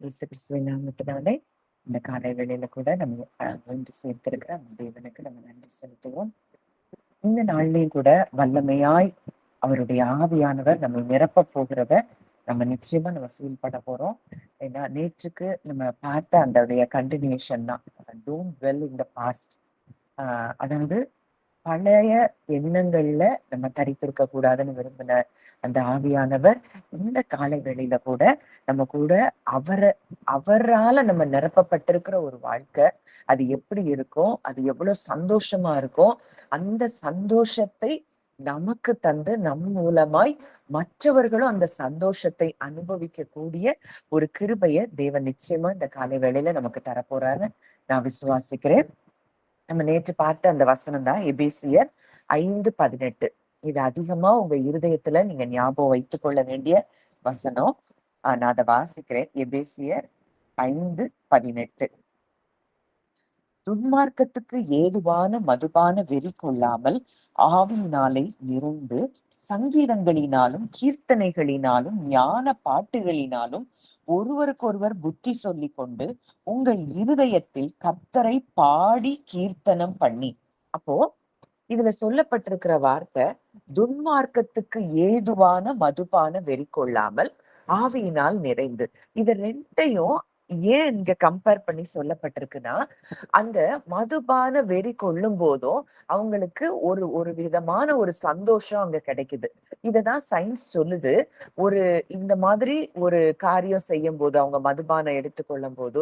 இயேசு கிறிஸ்துவின் நாமத்தினாலே இந்த காலை வேளையில கூட நம்ம ஒன்று சேர்த்திருக்கிற அந்த தேவனுக்கு நம்ம நன்றி செலுத்துவோம். இந்த நாள்லயும் கூட வல்லமையாய் அவருடைய ஆவியானவர் நம்ம நிரப்ப போகிறத நம்ம நிச்சயமா நம்ம ஃபீல் பண்ண போறோம். ஏன்னா நேற்றுக்கு நம்ம பார்த்த அந்த கண்டினியூஷன் தான் don't dwell in the past. அதாவது பழைய எண்ணங்கள்ல நம்ம தரித்திருக்க கூடாதுன்னு விரும்பின அந்த ஆவியானவர் இந்த காலை வேளையில கூட நம்ம கூட அவரால நம்ம நிரப்பப்பட்டிருக்கிற ஒரு வாழ்க்கை அது எப்படி இருக்கும், அது எவ்வளவு சந்தோஷமா இருக்கும், அந்த சந்தோஷத்தை நமக்கு தந்து நம் மூலமாய் மற்றவர்களும் அந்த சந்தோஷத்தை அனுபவிக்க கூடிய ஒரு கிருபையை தேவன் நிச்சயமா இந்த காலை வேளையில நமக்கு தரப்போறாரு நான் விசுவாசிக்கிறேன். நம்ம நேற்று பார்த்த அந்த வசனம் தான் எபேசியர் 5:18. இது அதிகமா உங்க இருதயத்துல நீங்க ஞாபகம் வைத்துக் கொள்ள வேண்டிய வசனம். நான் அதை வாசிக்கிறேன். எபேசியர் 5:18. துன்மார்க்கத்துக்கு ஏதுவான மதுபான வெறி கொள்ளாமல் ஆவியினாலே நிறைந்து சங்கீதங்களினாலும் கீர்த்தனைகளினாலும் ஞான பாட்டுகளினாலும் ஒருவருக்கொருவர் புத்தி சொல்லிக் கொண்டு உங்கள் இருதயத்தில் கர்த்தரை பாடி கீர்த்தனம் பண்ணி. அப்போ இதுல சொல்லப்பட்டிருக்கிற வார்த்தை துன்மார்க்கத்துக்கு ஏதுவான மதுபான வெறி கொள்ளாமல் ஆவியினால் நிறைந்து. இது ரெண்டையும் ஏன் இங்க கம்பேர் பண்ணி சொல்லப்பட்டிருக்குன்னா, அந்த மதுபான வெறி கொள்ளும் போதும் அவங்களுக்கு ஒரு ஒரு விதமான ஒரு சந்தோஷம் அங்க கிடைக்குது. இததான் சயின்ஸ் சொல்லுது. ஒரு இந்த மாதிரி ஒரு காரியம் செய்யும் போது, அவங்க மதுபானம் எடுத்துக்கொள்ளும் போது,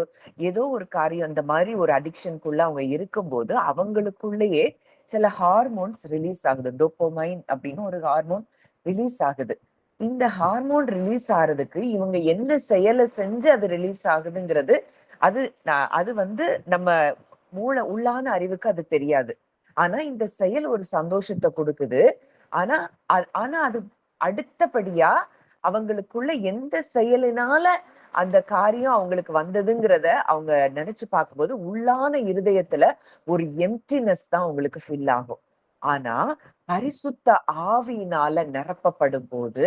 ஏதோ ஒரு காரியம் அந்த மாதிரி ஒரு அடிக்ஷனுக்குள்ள அவங்க இருக்கும்போது அவங்களுக்குள்ளேயே சில ஹார்மோன்ஸ் ரிலீஸ் ஆகுது. டோப்போமைன் அப்படின்னு ஒரு ஹார்மோன் ரிலீஸ் ஆகுது. இந்த ஹார்மோன் ரிலீஸ் ஆறதுக்கு இவங்க என்ன செயலை செஞ்சு அது ரிலீஸ் ஆகுதுங்கிறது அது அது நம்ம உள்ளான அறிவுக்கு அது தெரியாது. ஆனா இந்த செயல் ஒரு சந்தோஷத்தை கொடுக்குது. ஆனா ஆனா அது அடுத்தபடியா அவங்களுக்குள்ள எந்த செயலினால அந்த காரியம் அவங்களுக்கு வந்ததுங்கிறத அவங்க நினைச்சு பார்க்கும்போது உள்ளான இருதயத்துல ஒரு எம்டினஸ் தான் உங்களுக்கு ஃபில் ஆகும். ஆனா பரிசுத்த ஆவியினால நிரப்பப்படும் போது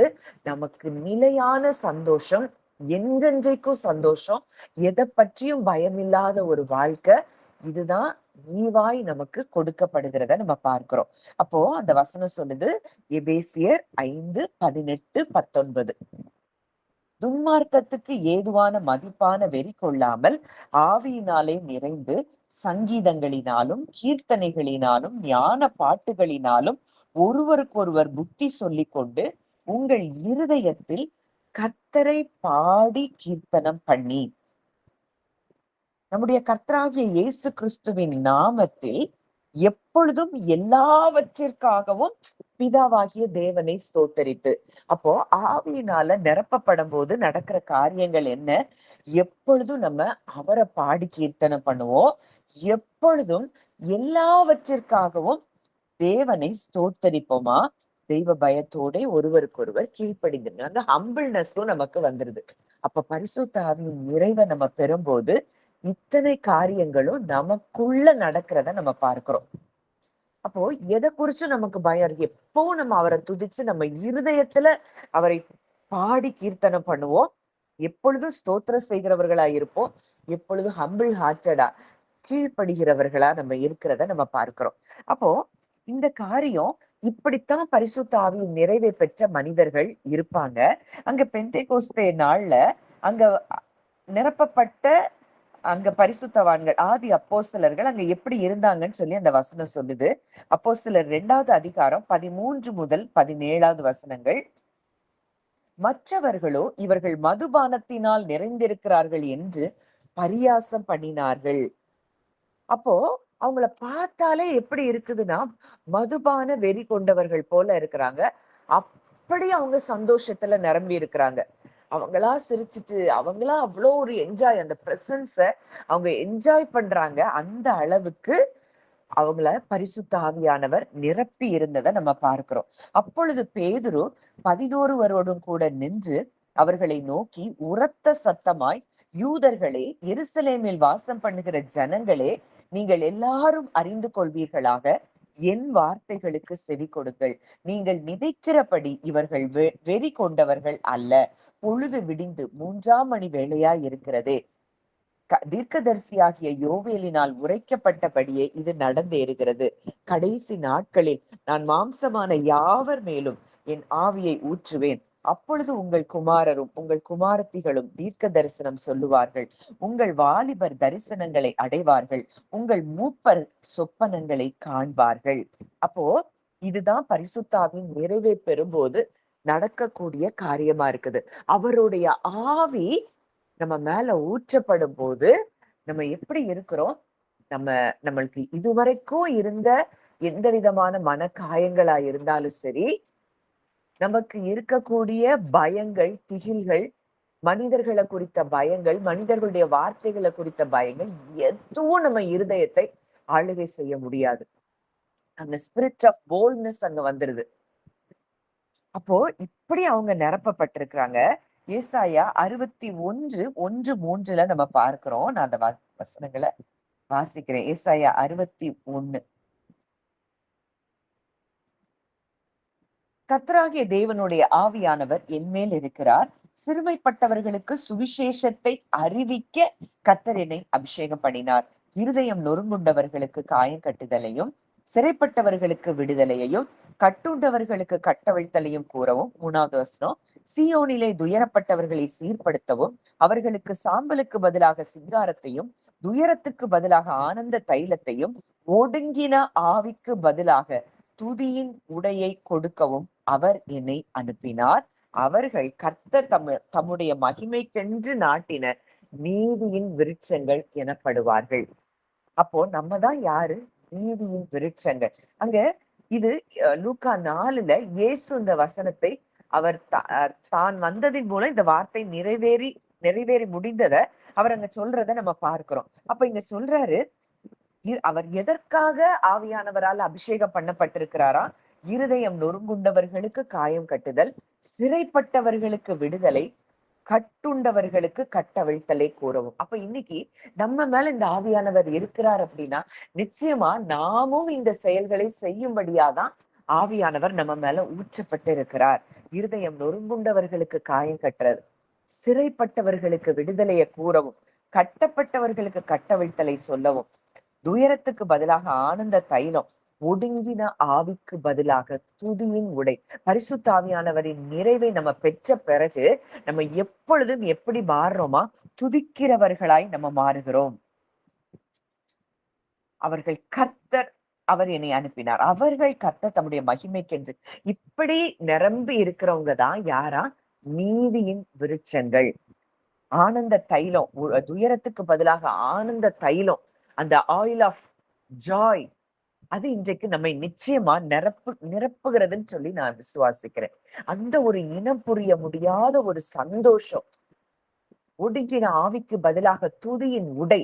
நமக்கு நிலையான சந்தோஷம், என்றென்றைக்கும் சந்தோஷம், எதை பற்றியும் பயமில்லாத ஒரு வாழ்க்கை, இதுதான் ஈவாய் நமக்கு கொடுக்கப்படுகிறத நம்ம பார்க்கிறோம். அப்போ அந்த வசனம் சொல்லுது எபேசியர் 5:18-19. துன்மார்க்கத்துக்கு ஏதுவான மதிப்பான வெறி கொள்ளாமல் ஆவியினாலே நிறைந்து சங்கீதங்களினாலும் கீர்த்தனைகளினாலும் ஞான பாட்டுகளினாலும் ஒருவருக்கொருவர் புத்தி சொல்லிக் கொண்டு உங்கள் இருதயத்தில் கர்த்தரை பாடி கீர்த்தனம் பண்ணி. நம்முடைய கர்த்தராகிய இயேசு கிறிஸ்துவின் நாமத்தில் எப்பொழுதும் எல்லாவற்றிற்காகவும் பிதாவாகிய தேவனை ஸ்தோத்தரித்து. அப்போ ஆவியினால நிரப்பப்படும் போது நடக்கிற காரியங்கள் என்ன? எப்பொழுதும் நம்ம அவரை பாடி கீர்த்தனை பண்ணுவோம். எப்பொழுதும் எல்லாவற்றிற்காகவும் தேவனை ஸ்தோத்தரிப்போமா, தெய்வ பயத்தோட ஒருவருக்கொருவர் கீழ்ப்படிந்து அந்த ஹம்பிள்னஸும் நமக்கு வந்துருது. அப்ப பரிசுத்த ஆவியின் நிறைவை நம்ம பெறும்போது இத்தனை காரியங்களும் நமக்குள்ள நடக்கிறத நம்ம பார்க்கிறோம். அப்போ எதை குறிச்சு நமக்கு பயம் இருக்கு? எப்பவும் நம்ம அவரை துதிச்சு நம்ம இருதயத்துல அவரை பாடி கீர்த்தனம் பண்ணுவோம். எப்பொழுதும் ஸ்தோத்திரம் செய்கிறவர்களா இருப்போம். எப்பொழுதும் ஹம்பிள் ஹார்ட்டடா கீழ்ப்படுகிறவர்களா நம்ம இருக்கிறத நம்ம பார்க்கிறோம். அப்போ இந்த காரியம் இப்படித்தான் பரிசுத்த ஆவியின் நிறைவை பெற்ற மனிதர்கள் இருப்பாங்க. அங்க பெந்தேகோஸ்தே நாள்ல அங்க நிரப்பப்பட்ட அங்க பரிசுத்தவான்கள் ஆதி அப்போஸ்தலர்கள் அங்க எப்படி இருந்தாங்கன்னு சொல்லி அந்த வசனம் சொல்லுது. அப்போஸ்தலர் 2வது அதிகாரம் 13 முதல் 17வது வசனங்கள். மற்றவர்களோ இவர்கள் மதுபானத்தினால் நிறைந்திருக்கிறார்கள் என்று பரியாசம் பண்ணினார்கள். அப்போ அவங்கள பார்த்தாலே எப்படி இருக்குதுன்னா மதுபான வெறி கொண்டவர்கள் போல இருக்கிறாங்க. அப்படி அவங்க சந்தோஷத்துல நிரம்பி இருக்கிறாங்க. அவங்களா சிரிச்சுட்டு அவங்களா அவ்வளோ ஒரு என்ஜாய், அந்த பிரசன்ஸ அவங்க என்ஜாய் பண்றாங்க. அந்த அளவுக்கு அவங்கள பரிசுத்த ஆவியானவர் நிரப்பி இருந்ததை நம்ம பார்க்கிறோம். அப்பொழுது பேதுரு 11 கூட நின்று அவர்களை நோக்கி உரத்த சத்தமாய், யூதர்களே, எருசலேமில் வாசம் பண்ணுகிற ஜனங்களே, நீங்கள் எல்லாரும் அறிந்து கொள்வீர்களாக, என் வார்த்தைகளுக்கு செவி கொடுங்கள். நீங்கள் நினைக்கிறபடி இவர்கள் வெறி கொண்டவர்கள் அல்ல. பொழுது விடிந்து 3ஆம் மணி வேளையாய் இருக்கிறதே. தீர்க்கதரிசியாகிய யோவேலினால் உரைக்கப்பட்டபடியே இது நடந்தேறுகிறது. கடைசி நாட்களில் நான் மாம்சமான யாவர் மேலும் என் ஆவியை ஊற்றுவேன். அப்பொழுது உங்கள் குமாரரும் உங்கள் குமாரத்திகளும் தீர்க்க தரிசனம் சொல்லுவார்கள். உங்கள் வாலிபர் தரிசனங்களை அடைவார்கள். உங்கள் மூப்பர் சொப்பனங்களை காண்பார்கள். அப்போ இதுதான் பரிசுத்தாவின் நிறைவே பெறும்போது நடக்கக்கூடிய காரியமா இருக்குது. அவருடைய ஆவி நம்ம மேல ஊற்றப்படும் போது நம்ம எப்படி இருக்கிறோம்? நம்மளுக்கு இதுவரைக்கும் இருந்த எந்த விதமான மன காயங்களா இருந்தாலும் சரி, நமக்கு இருக்கக்கூடிய பயங்கள், திகில்கள், மனிதர்களை குறித்த பயங்கள், மனிதர்களுடைய வார்த்தைகளை குறித்த பயங்கள் எதுவும் நம்ம இருதயத்தை ஆளுகை செய்ய முடியாது. அந்த ஸ்பிரிட் ஆஃப் போல்ட்னஸ் அங்க வந்துருது. அப்போ இப்படி அவங்க நிரப்பப்பட்டிருக்கிறாங்க. ஏசாயா 61:1-3 நம்ம பார்க்கிறோம். நான் அந்த வசனங்களை வாசிக்கிறேன். ஏசாயா 61. கர்த்தராகிய தேவனுடைய ஆவியானவர் என்மேல் இருக்கிறார். சிறுமைப்பட்டவர்களுக்கு சுவிசேஷத்தை அறிவிக்க கர்த்தர் என்னை அபிஷேகம் பண்ணினார். இருதயம் நொறுங்குண்டவர்களுக்கு காயம் கட்டுதலையும், சிறைப்பட்டவர்களுக்கு விடுதலையையும், கட்டுண்டவர்களுக்கு கட்டவிழ்த்தலையும் கூறவும். 3வது வசனம். சீயோனிலே துயரப்பட்டவர்களை சீர்படுத்தவும், அவர்களுக்கு சாம்பலுக்கு பதிலாக சிங்காரத்தையும், துயரத்துக்கு பதிலாக ஆனந்த தைலத்தையும், ஒடுங்கின ஆவிக்கு பதிலாக துதியின் உடையை கொடுக்கவும் அவர் என்னை அனுப்பினார். அவர்கள் கர்த்தர் தம்முடைய மகிமைக்கென்று நாட்டின நீதியின் விருட்சங்கள் எனப்படுவார்கள். அப்போ நம்ம தான் யாரு? நீதியின் விருட்சங்கள். அங்க இது லூக்கா 4ல இயேசு இந்த வசனத்தை அவர் தான் வந்ததின் மூலம் இந்த வார்த்தை நிறைவேறி முடிந்தத அவர் அங்க சொல்றத நம்ம பார்க்கிறோம். அப்ப இங்க சொல்றாரு, அவர் எதற்காக ஆவியானவரால் அபிஷேகம் பண்ணப்பட்டிருக்கிறாரா? இருதயம் நொறுங்குண்டவர்களுக்கு காயம் கட்டுதல், சிறைப்பட்டவர்களுக்கு விடுதலை, கட்டுண்டவர்களுக்கு கட்டவிழ்த்தலை கூறவும். அப்ப இன்னைக்கு நம்ம மேல இந்த ஆவியானவர் இருக்கிறார் அப்படின்னா நிச்சயமா நாமும் இந்த செயல்களை செய்யும்படியாதான் ஆவியானவர் நம்ம மேல ஊற்றப்பட்டு இருக்கிறார். இருதயம் நொறுங்குண்டவர்களுக்கு காயம் கட்டுறது, சிறைப்பட்டவர்களுக்கு விடுதலையை கூறவும், கட்டப்பட்டவர்களுக்கு கட்டவிழ்த்தலை சொல்லவும், துயரத்துக்கு பதிலாக ஆனந்த தைலம், ஒடுங்கின ஆவிக்கு பதிலாக துதியின் உடை. பரிசுத்த ஆவியானவரின் நிறைவை நம்ம பெற்ற பிறகு நம்ம எப்பொழுதும் எப்படி மாறுறோமா? துதிக்கிறவர்களாய் நம்ம மாறுகிறோம். அவர்கள் கர்த்தர் அவர் என்னை அனுப்பினார். அவர்கள் கர்த்தர் தம்முடைய மகிமைக்கென்று. இப்படி நிரம்பி இருக்கிறவங்க தான் யாரா? நீதியின் விருட்சங்கள். ஆனந்த தைலம், துயரத்துக்கு பதிலாக ஆனந்த தைலம், அந்த ஆயில் ஆஃப் ஜாய், அது இன்றைக்கு நம்மை நிச்சயமா நிரப்புகிறதுன்னு சொல்லி நான் விசுவாசிக்கிறேன். அந்த ஒரு இனம் புரிய முடியாத ஒரு சந்தோஷம், ஒடுங்கின ஆவிக்கு பதிலாக துதியின் உடை.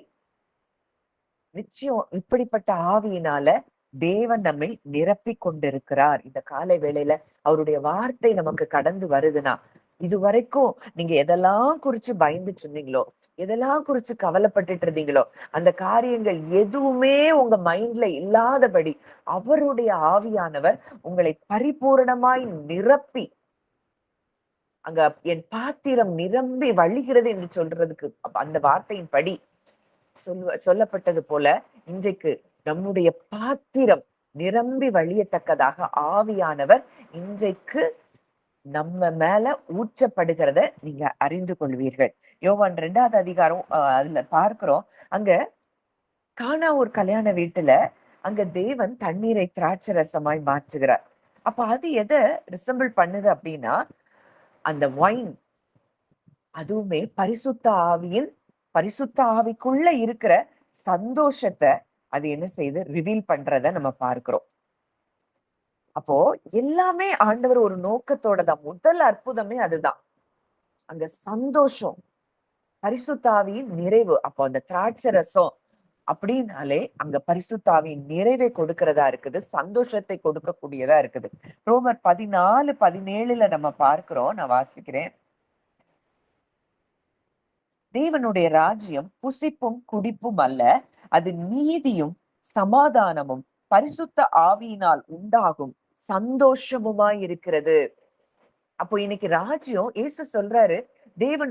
நிச்சயம் இப்படிப்பட்ட ஆவியினால தேவன் நம்மை நிரப்பி கொண்டிருக்கிறார். இந்த காலை வேளையில அவருடைய வார்த்தை நமக்கு கடந்து வருதுன்னா, இதுவரைக்கும் நீங்க எதெல்லாம் குறிச்சு பயந்துட்டு இருந்தீங்களோ, எதெல்லாம் குறிச்சு கவலைப்பட்டுட்டு இருந்தீங்களோ, அந்த காரியங்கள் எதுவுமே உங்க மைண்ட்ல இல்லாதபடி அவருடைய ஆவியானவர் உங்களை பரிபூரணமாய் நிரப்பி, அங்க என் பாத்திரம் நிரம்பி வழிகிறது என்று சொல்றதுக்கு அந்த வார்த்தையின் படி சொல்லப்பட்டது போல இன்றைக்கு நம்முடைய பாத்திரம் நிரம்பி வழியத்தக்கதாக ஆவியானவர் இன்றைக்கு நம்ம மேல ஊற்றப்படுகிறத நீங்க அறிந்து கொள்வீர்கள். யோவான் 2வது அதிகாரம் அதுல பார்க்கிறோம். அங்க கானா ஒரு கல்யாண வீட்டுல அங்க தேவன் தண்ணீரை திராட்சை ரசமாய் மாற்றுகிறார். அப்ப அது எதை ரிசம்பிள் பண்ணுது அப்படின்னா, அந்த வைன் அதுவுமே பரிசுத்த ஆவிக்குள்ள இருக்கிற சந்தோஷத்தை அது என்ன செய்து ரிவீல் பண்றத நம்ம பார்க்கிறோம். அப்போ எல்லாமே ஆண்டவர் ஒரு நோக்கத்தோட தான். முதல் அற்புதமே அதுதான். அங்க சந்தோஷம், பரிசுத்த ஆவியின் நிறைவு. அப்போ அந்த திராட்சை ரசம் அப்படின்னாலே அங்க பரிசுத்த ஆவியின் நிறைவை கொடுக்கிறதா இருக்குது, சந்தோஷத்தை கொடுக்கக்கூடியதா இருக்குது. ரோமர் 14:17 நம்ம பார்க்கிறோம். நான் வாசிக்கிறேன். தேவனுடைய ராஜ்யம் புசிப்பும் குடிப்பும் அல்ல, அது நீதியும் சமாதானமும் பரிசுத்த ஆவியினால் உண்டாகும் சந்தோஷமுமாய் இருக்கிறது. அப்போ இன்னைக்கு ராஜ்யம் இயேசு சொல்றாரு,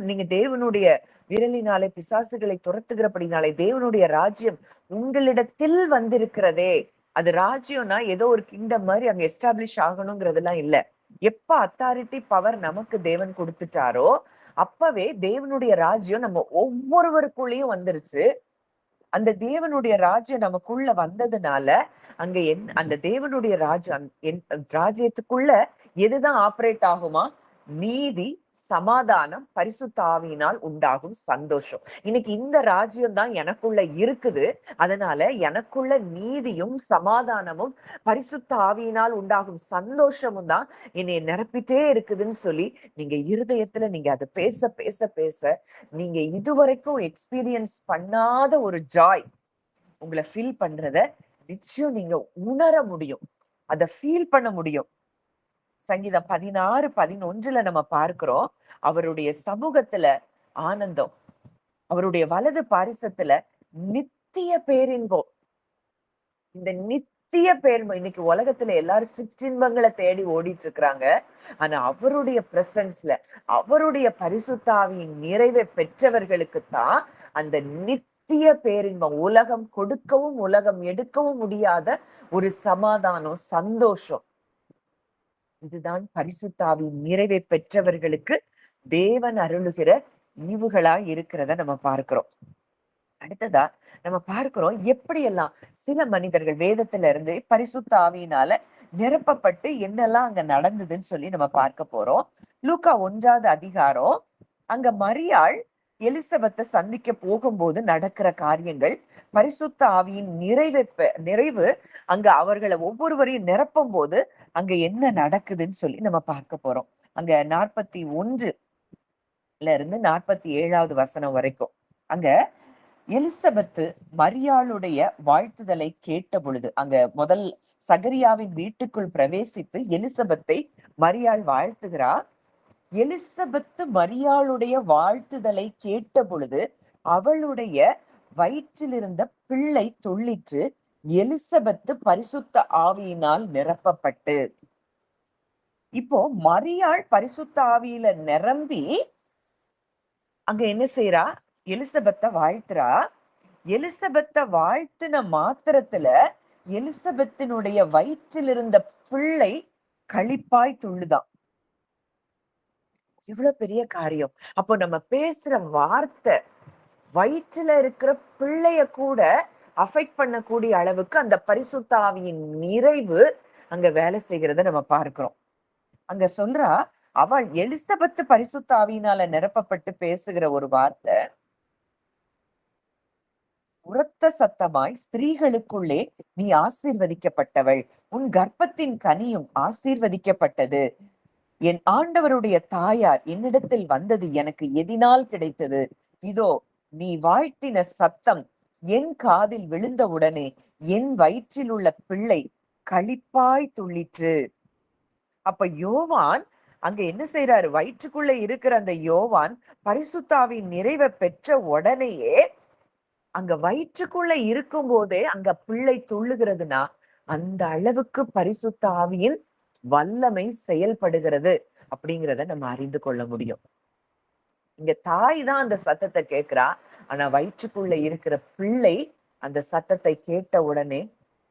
நீங்க தேவனுடைய விரலினாலே பிசாசுகளை துரத்துகிறபடினாலே தேவனுடைய ராஜ்யம் உங்களிடத்தில் வந்திருக்கிறதே. அது ராஜ்யம்னா ஏதோ ஒரு கிங்டம் மாதிரி அங்க எஸ்டாப்ளிஷ் ஆகணுங்கிறதெல்லாம் இல்ல. எப்ப அத்தாரிட்டி பவர் நமக்கு தேவன் கொடுத்துட்டாரோ அப்பவே தேவனுடைய ராஜ்யம் நம்ம ஒவ்வொருவருக்குள்ளேயும் வந்துருச்சு. அந்த தேவனுடைய ராஜ்யம் நமக்குள்ள வந்ததுனால அங்க அந்த தேவனுடைய ராஜ்யம் ராஜ்யத்துக்குள்ள எதுதான் ஆபரேட் ஆகுமா? நீதி, சமாதானம், பரிசுத்த ஆவியினால் உண்டாகும் சந்தோஷம். இன்னைக்கு இந்த ராஜ்யம் தான் எனக்குள்ள இருக்குது. அதனால எனக்குள்ள நீதியும் சமாதானமும் பரிசுத்த ஆவியினால் உண்டாகும் சந்தோஷமும் தான் என்னை நிரப்பிட்டே இருக்குதுன்னு சொல்லி நீங்க இருதயத்துல நீங்க அதை பேச பேச பேச நீங்க இதுவரைக்கும் எக்ஸ்பீரியன்ஸ் பண்ணாத ஒரு ஜாய் உங்களை ஃபீல் பண்றத நிச்சயம் நீங்க உணர முடியும். அதை ஃபீல் பண்ண முடியும். சங்கீதம் 16:11 நம்ம பார்க்கிறோம், அவருடைய சமூகத்துல ஆனந்தம், அவருடைய வலது பாரிசத்துல நித்திய பேரின்பம். இந்த நித்திய பேரின்பம் இன்னைக்கு உலகத்துல எல்லாரும் சிற்றின்பங்களை தேடி ஓடிட்டு இருக்கிறாங்க. ஆனா அவருடைய பிரசன்ஸ்ல, அவருடைய பரிசுத்தாவியின் நிறைவை பெற்றவர்களுக்கு தான் அந்த நித்திய பேரின்பம், உலகம் கொடுக்கவும் உலகம் எடுக்கவும் முடியாத ஒரு சமாதானம், சந்தோஷம். இதுதான் பரிசுத்தாவின் நிறைவை பெற்றவர்களுக்கு தேவன் அருளுகிற ஈவுகளாய் இருக்கிறத நம்ம பார்க்கிறோம். அடுத்ததா நம்ம பார்க்கிறோம் எப்படியெல்லாம் சில மனிதர்கள் வேதத்துல இருந்து பரிசுத்த ஆவியினால நிரப்பப்பட்டு என்னெல்லாம் அங்க நடந்ததுன்னு சொல்லி நம்ம பார்க்க போறோம். லூக்கா 1வது அதிகாரம், அங்க மரியாள் எலிசபெத்தை சந்திக்க போகும்போது நடக்கிற காரியங்கள், பரிசுத்த ஆவியின் நிறைவு அங்க அவர்களை ஒவ்வொருவரையும் நிரப்பும் போது அங்க என்ன நடக்குதுன்னு சொல்லி நம்ம பார்க்க போறோம். அங்க 41 இருந்து 47வது வசனம் வரைக்கும் அங்க எலிசபெத்து மரியாளுடைய வாழ்த்துதலை கேட்ட பொழுது, அங்க முதல் சகரியாவின் வீட்டுக்குள் பிரவேசித்து எலிசபெத்தை மரியாள் வாழ்த்துகிறா. எலிசபெத்து மரியாளுடைய வாழ்த்துதலை கேட்ட பொழுது அவளுடைய வயிற்றில் இருந்த பிள்ளை துள்ளிற்று. எலிசபெத்து பரிசுத்த ஆவியினால் நிரப்பப்பட்டு, இப்போ மரியாள் பரிசுத்த ஆவியில நிரம்பி அங்க என்ன செய்யறா? எலிசபெத்த வாழ்த்துறா. எலிசபெத்த வாழ்த்தின மாத்திரத்துல எலிசபெத்தினுடைய வயிற்றில் இருந்த பிள்ளை களிப்பாய் துள்ளுதான். இவ்வளவு பெரிய காரியம். அப்போ நம்ம பேசுற வார்த்தை வயிற்றுல இருக்கிற பிள்ளைய கூட அஃபெக்ட் பண்ணக்கூடிய அளவுக்கு அந்த பரிசுத்த ஆவியின் நிறைவு அங்க வேலை செய்கிறத நம்ம பார்க்கிறோம். அங்க சொல்றா, அவள் எலிசபெத்து பரிசுத்த ஆவியினால நிரப்பப்பட்டு பேசுகிற ஒரு வார்த்தை, உரத்த சத்தமாய், ஸ்திரீகளுக்குள்ளே நீ ஆசீர்வதிக்கப்பட்டவள், உன் கர்ப்பத்தின் கனியும் ஆசீர்வதிக்கப்பட்டது. என் ஆண்டவருடைய தாயார் என்னிடத்தில் வந்தது எனக்கு எதினால் கிடைத்தது? இதோ நீ வாழ்த்தின சத்தம் என் காதில் விழுந்தவுடனே என் வயிற்றில் உள்ள பிள்ளை களிப்பாய் துள்ளிற்று. அப்ப யோவான் அங்க என்ன செய்யறாரு? வயிற்றுக்குள்ள இருக்கிற அந்த யோவான் பரிசுத்தாவின் நிறைவை பெற்ற உடனேயே அங்க வயிற்றுக்குள்ள இருக்கும் போதே அங்க பிள்ளை துள்ளுகிறதுனா அந்த அளவுக்கு பரிசுத்த ஆவியின் வல்லமை செயல்படுகிறது அப்படிங்கிறத நம்ம அறிந்து கொள்ள முடியும். இங்க தாய் தான் அந்த சத்தத்தை கேட்கிறா. ஆனா வயிற்றுக்குள்ள இருக்கிற பிள்ளை அந்த சத்தத்தை கேட்ட உடனே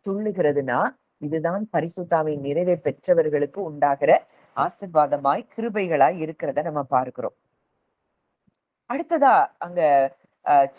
துள்ளுகிறதுனா இதுதான் பரிசுத்தாவின் நிறைவை பெற்றவர்களுக்கு உண்டாகிற ஆசீர்வாதமாய் கிருபைகளாய் இருக்கிறத நம்ம பார்க்கிறோம். அடுத்ததா அங்க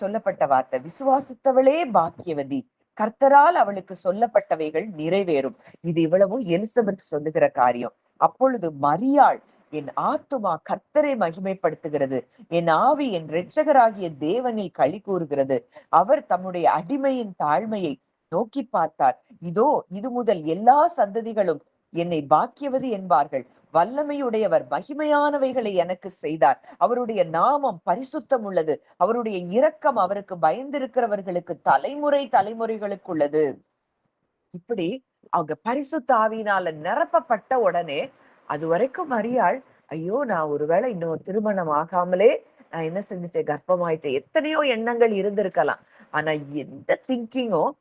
சொல்லப்பட்ட வார்த்தை, விசுவாசித்தவளே பாக்கியவதி, கர்த்தரால் அவளுக்கு சொல்லப்பட்டவைகள் நிறைவேறும். இது இவ்வளவும் எலிசபெத் சொல்லுகிற காரியம். அப்பொழுது மரியாள், என் ஆத்துமா கர்த்தரை மகிமைப்படுத்துகிறது, என் ஆவி என் இரட்சகராகிய தேவனில் களி கூறுகிறது. அவர் தம்முடைய அடிமையின் தாழ்மையை நோக்கி பார்த்தார். இதோ இது முதல் எல்லா சந்ததிகளும் என்னை பாக்கியவதி என்பார்கள். வல்லமையுடையவர் மகிமையானவைகளை எனக்கு செய்தார். அவருடைய நாமம் பரிசுத்தம் உள்ளது. அவருடைய இரக்கம் அவருக்கு பயந்திருக்கிறவர்களுக்கு தலைமுறை தலைமுறைகளுக்கு உள்ளது. இப்படி அவங்க பரிசுத்த ஆவியினால நிரப்பப்பட்ட உடனே அது வரைக்கும் மரியாள், ஐயோ நான் ஒருவேளை இன்னும் திருமணம் ஆகாமலே நான் என்ன செஞ்சுட்டேன், கர்ப்பமாயிட்டேன், எத்தனையோ எண்ணங்கள் இருந்திருக்கலாம். ஆனா எந்த திங்கிங்கும்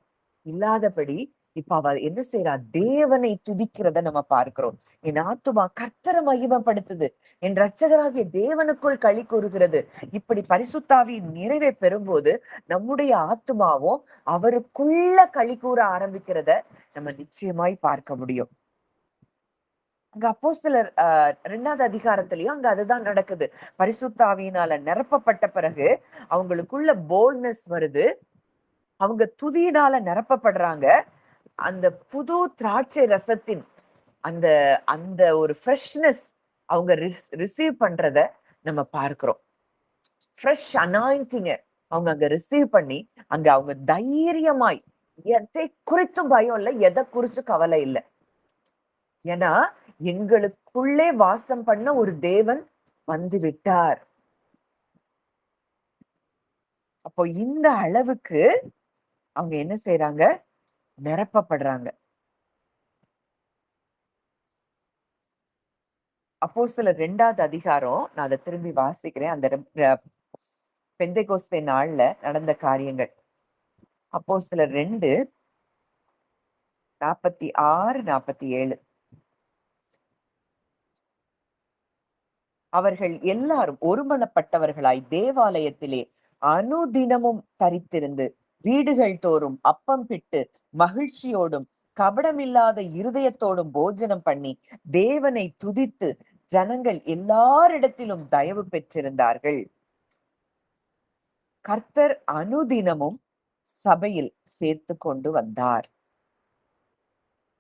இல்லாதபடி இப்ப அவ என்ன செய்றா? தேவனை துதிக்கிறத நம்ம பார்க்கிறோம். என் ஆத்துமா கர்த்தரை மகிமைப்படுத்துது. என் இரட்சகராகிய தேவனுக்குள் களி கூறுகிறது. இப்படி பரிசுத்தாவியின் நிறைவை பெறும்போது, நம்முடைய ஆத்துமாவும் அவருக்குள்ள களி கூற ஆரம்பிக்கிறத நம்ம நிச்சயமாய் பார்க்க முடியும். அங்க அப்போஸ்தலர் 2வது அதிகாரத்திலயும் அங்க அதுதான் நடக்குது. பரிசுத்த ஆவியினால நிரப்பப்பட்ட பிறகு அவங்களுக்குள்ள போல்ட்னஸ் வருது. அவங்க துதியினால நிரப்பப்படுறாங்க. அந்த புது திராட்சை ரசத்தின் அந்த அந்த ஒரு ஃப்ரெஷ்னஸ் அவங்க ரிசீவ் பண்றத நம்ம பார்க்கிறோம். ஃப்ரெஷ் அனாயிண்டிங்க அவங்க அங்க ரிசீவ் பண்ணி, அங்க அவங்க தைரியமாய் எதை குறித்தும் பயம் இல்ல, எதை குறிச்சும் கவலை இல்ல. ஏன்னா, எங்களுக்குள்ளே வாசம் பண்ண ஒரு தேவன் வந்து விட்டார். அப்போ இந்த அளவுக்கு அவங்க என்ன செய்றாங்க? நிரப்பப்படுறாங்க. அப்போஸ்தலர் 2வது அதிகாரம், நான் அத திரும்பி வாசிக்கிறேன். அந்த பெந்தைகோஸ்தே நாள்ல நடந்த காரியங்கள். அப்போஸ்தலர் 2 46, 47. அவர்கள் எல்லாரும் ஒருமனப்பட்டவர்களாய் தேவாலயத்திலே அனுதினமும் தரித்திருந்து வீடுகள் தோறும் அப்பம் பிட்டு மகிழ்ச்சியோடும் கபடமில்லாத இருதயத்தோடும் போஜனம் பண்ணி தேவனை துதித்து ஜனங்கள் எல்லாரிடத்திலும் தயவு பெற்றிருந்தார்கள். கர்த்தர் அனுதினமும் சபையில் சேர்த்து கொண்டு வந்தார்.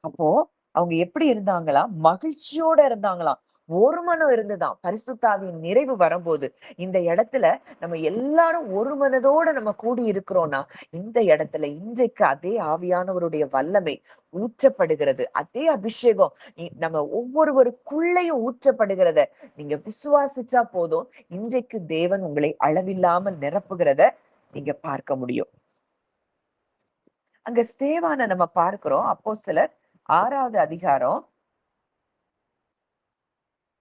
அப்போ அவங்க எப்படி இருந்தாங்களாம்? மகிழ்ச்சியோட இருந்தாங்களாம். ஒரு மனம் இருந்துதான். பரிசுத்த ஆவியின் நிறைவு வரும்போது, இந்த இடத்துல நம்ம எல்லாரும் ஒரு மனதோட நம்ம கூடி இருக்கிறோம்னா, இந்த இடத்துல இன்றைக்கு அதே ஆவியானவருடைய வல்லமை ஊற்றப்படுகிறது. அதே அபிஷேகம் நம்ம ஒவ்வொருவருக்குள்ளேயும் ஊற்றப்படுகிறத நீங்க விசுவாசிச்சா போதும். இன்றைக்கு தேவன் உங்களை அளவில்லாமல் நிரப்புகிறத நீங்க பார்க்க முடியும். அங்க ஸ்தேவான நம்ம பார்க்கிறோம். அப்போஸ்தலர் 6வது அதிகாரம்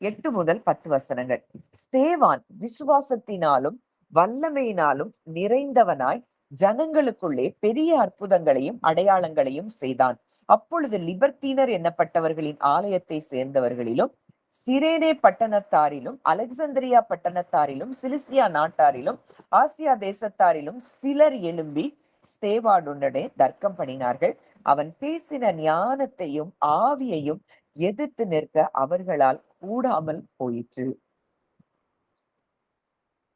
8 முதல் 10 வசனங்கள். ஸ்தேவான் விசுவாசத்தினாலும் வல்லமையினாலும் நிறைந்தவனாய் ஜனங்களுக்குள்ளே பெரிய அற்புதங்களையும் அடையாளங்களையும் செய்தான். அப்பொழுது லிபர்த்தீனர் என்னப்பட்டவர்களின் ஆலயத்தை சேர்ந்தவர்களிலும் சிரேனே பட்டணத்தாரிலும் அலெக்சந்திரியா பட்டணத்தாரிலும் சிலிசியா நாட்டாரிலும் ஆசியா தேசத்தாரிலும் சிலர் எழும்பி ஸ்தேவானுடனே தர்க்கம் பண்ணினார்கள். அவன் பேசின ஞானத்தையும் ஆவியையும் எதிர்த்து நிற்க அவர்களால் கூடாமல் போயிற்று.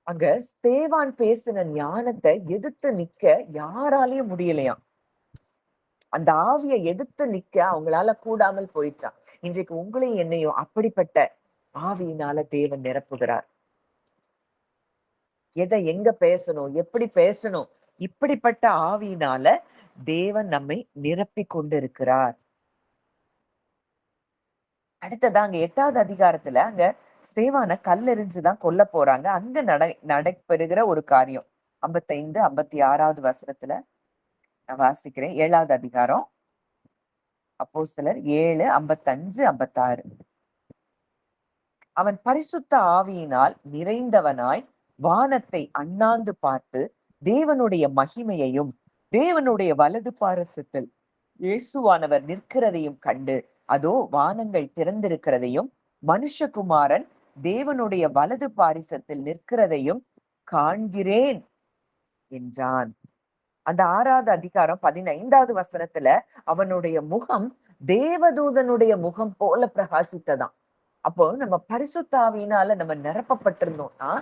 அங்க ஸ்தேவான் பேசின ஞானத்தை எதிர்த்து நிக்க யாராலையும் முடியலையாம். அந்த ஆவியை எதிர்த்து நிக்க அவங்களால கூடாமல் போயிட்டான். இன்றைக்கு உங்களையும் என்னையும் அப்படிப்பட்ட ஆவியினால தேவன் நிரப்புகிறார். எதை எங்க பேசணும், எப்படி பேசணும், இப்படிப்பட்ட ஆவியினால தேவன் நம்மை நிரப்பிக் கொண்டிருக்கிறார். அடுத்ததா அங்க 8வது அதிகாரத்துல அங்க ஸ்தேவான கல்லெறிஞ்சுதான் கொல்ல போறாங்க. அங்க நடைபெறுகிற ஒரு காரியம் 55, 56வது வசனத்துல நான் வாசிக்கிறேன். 7வது அதிகாரம் அப்போஸ்தலர் 7, 55, 56. அவன் பரிசுத்த ஆவியினால் நிறைந்தவனாய் வானத்தை அண்ணாந்து பார்த்து தேவனுடைய மகிமையையும் தேவனுடைய வலது பாரசத்தில் இயேசுவானவர் நிற்கிறதையும் கண்டு, அதோ வானங்கள் திறந்திருக்கிறதையும் மனுஷகுமாரன் தேவனுடைய வலது பாரிசத்தில் நிற்கிறதையும் காண்கிறேன் என்றான். அந்த 6வது அதிகாரம் 15வது வசனத்துல அவனுடைய முகம் தேவதூதனுடைய முகம் போல பிரகாசித்ததாம். அப்போ நம்ம பரிசுத்த ஆவியினால நம்ம நிரப்பப்பட்டிருந்தோம்னா,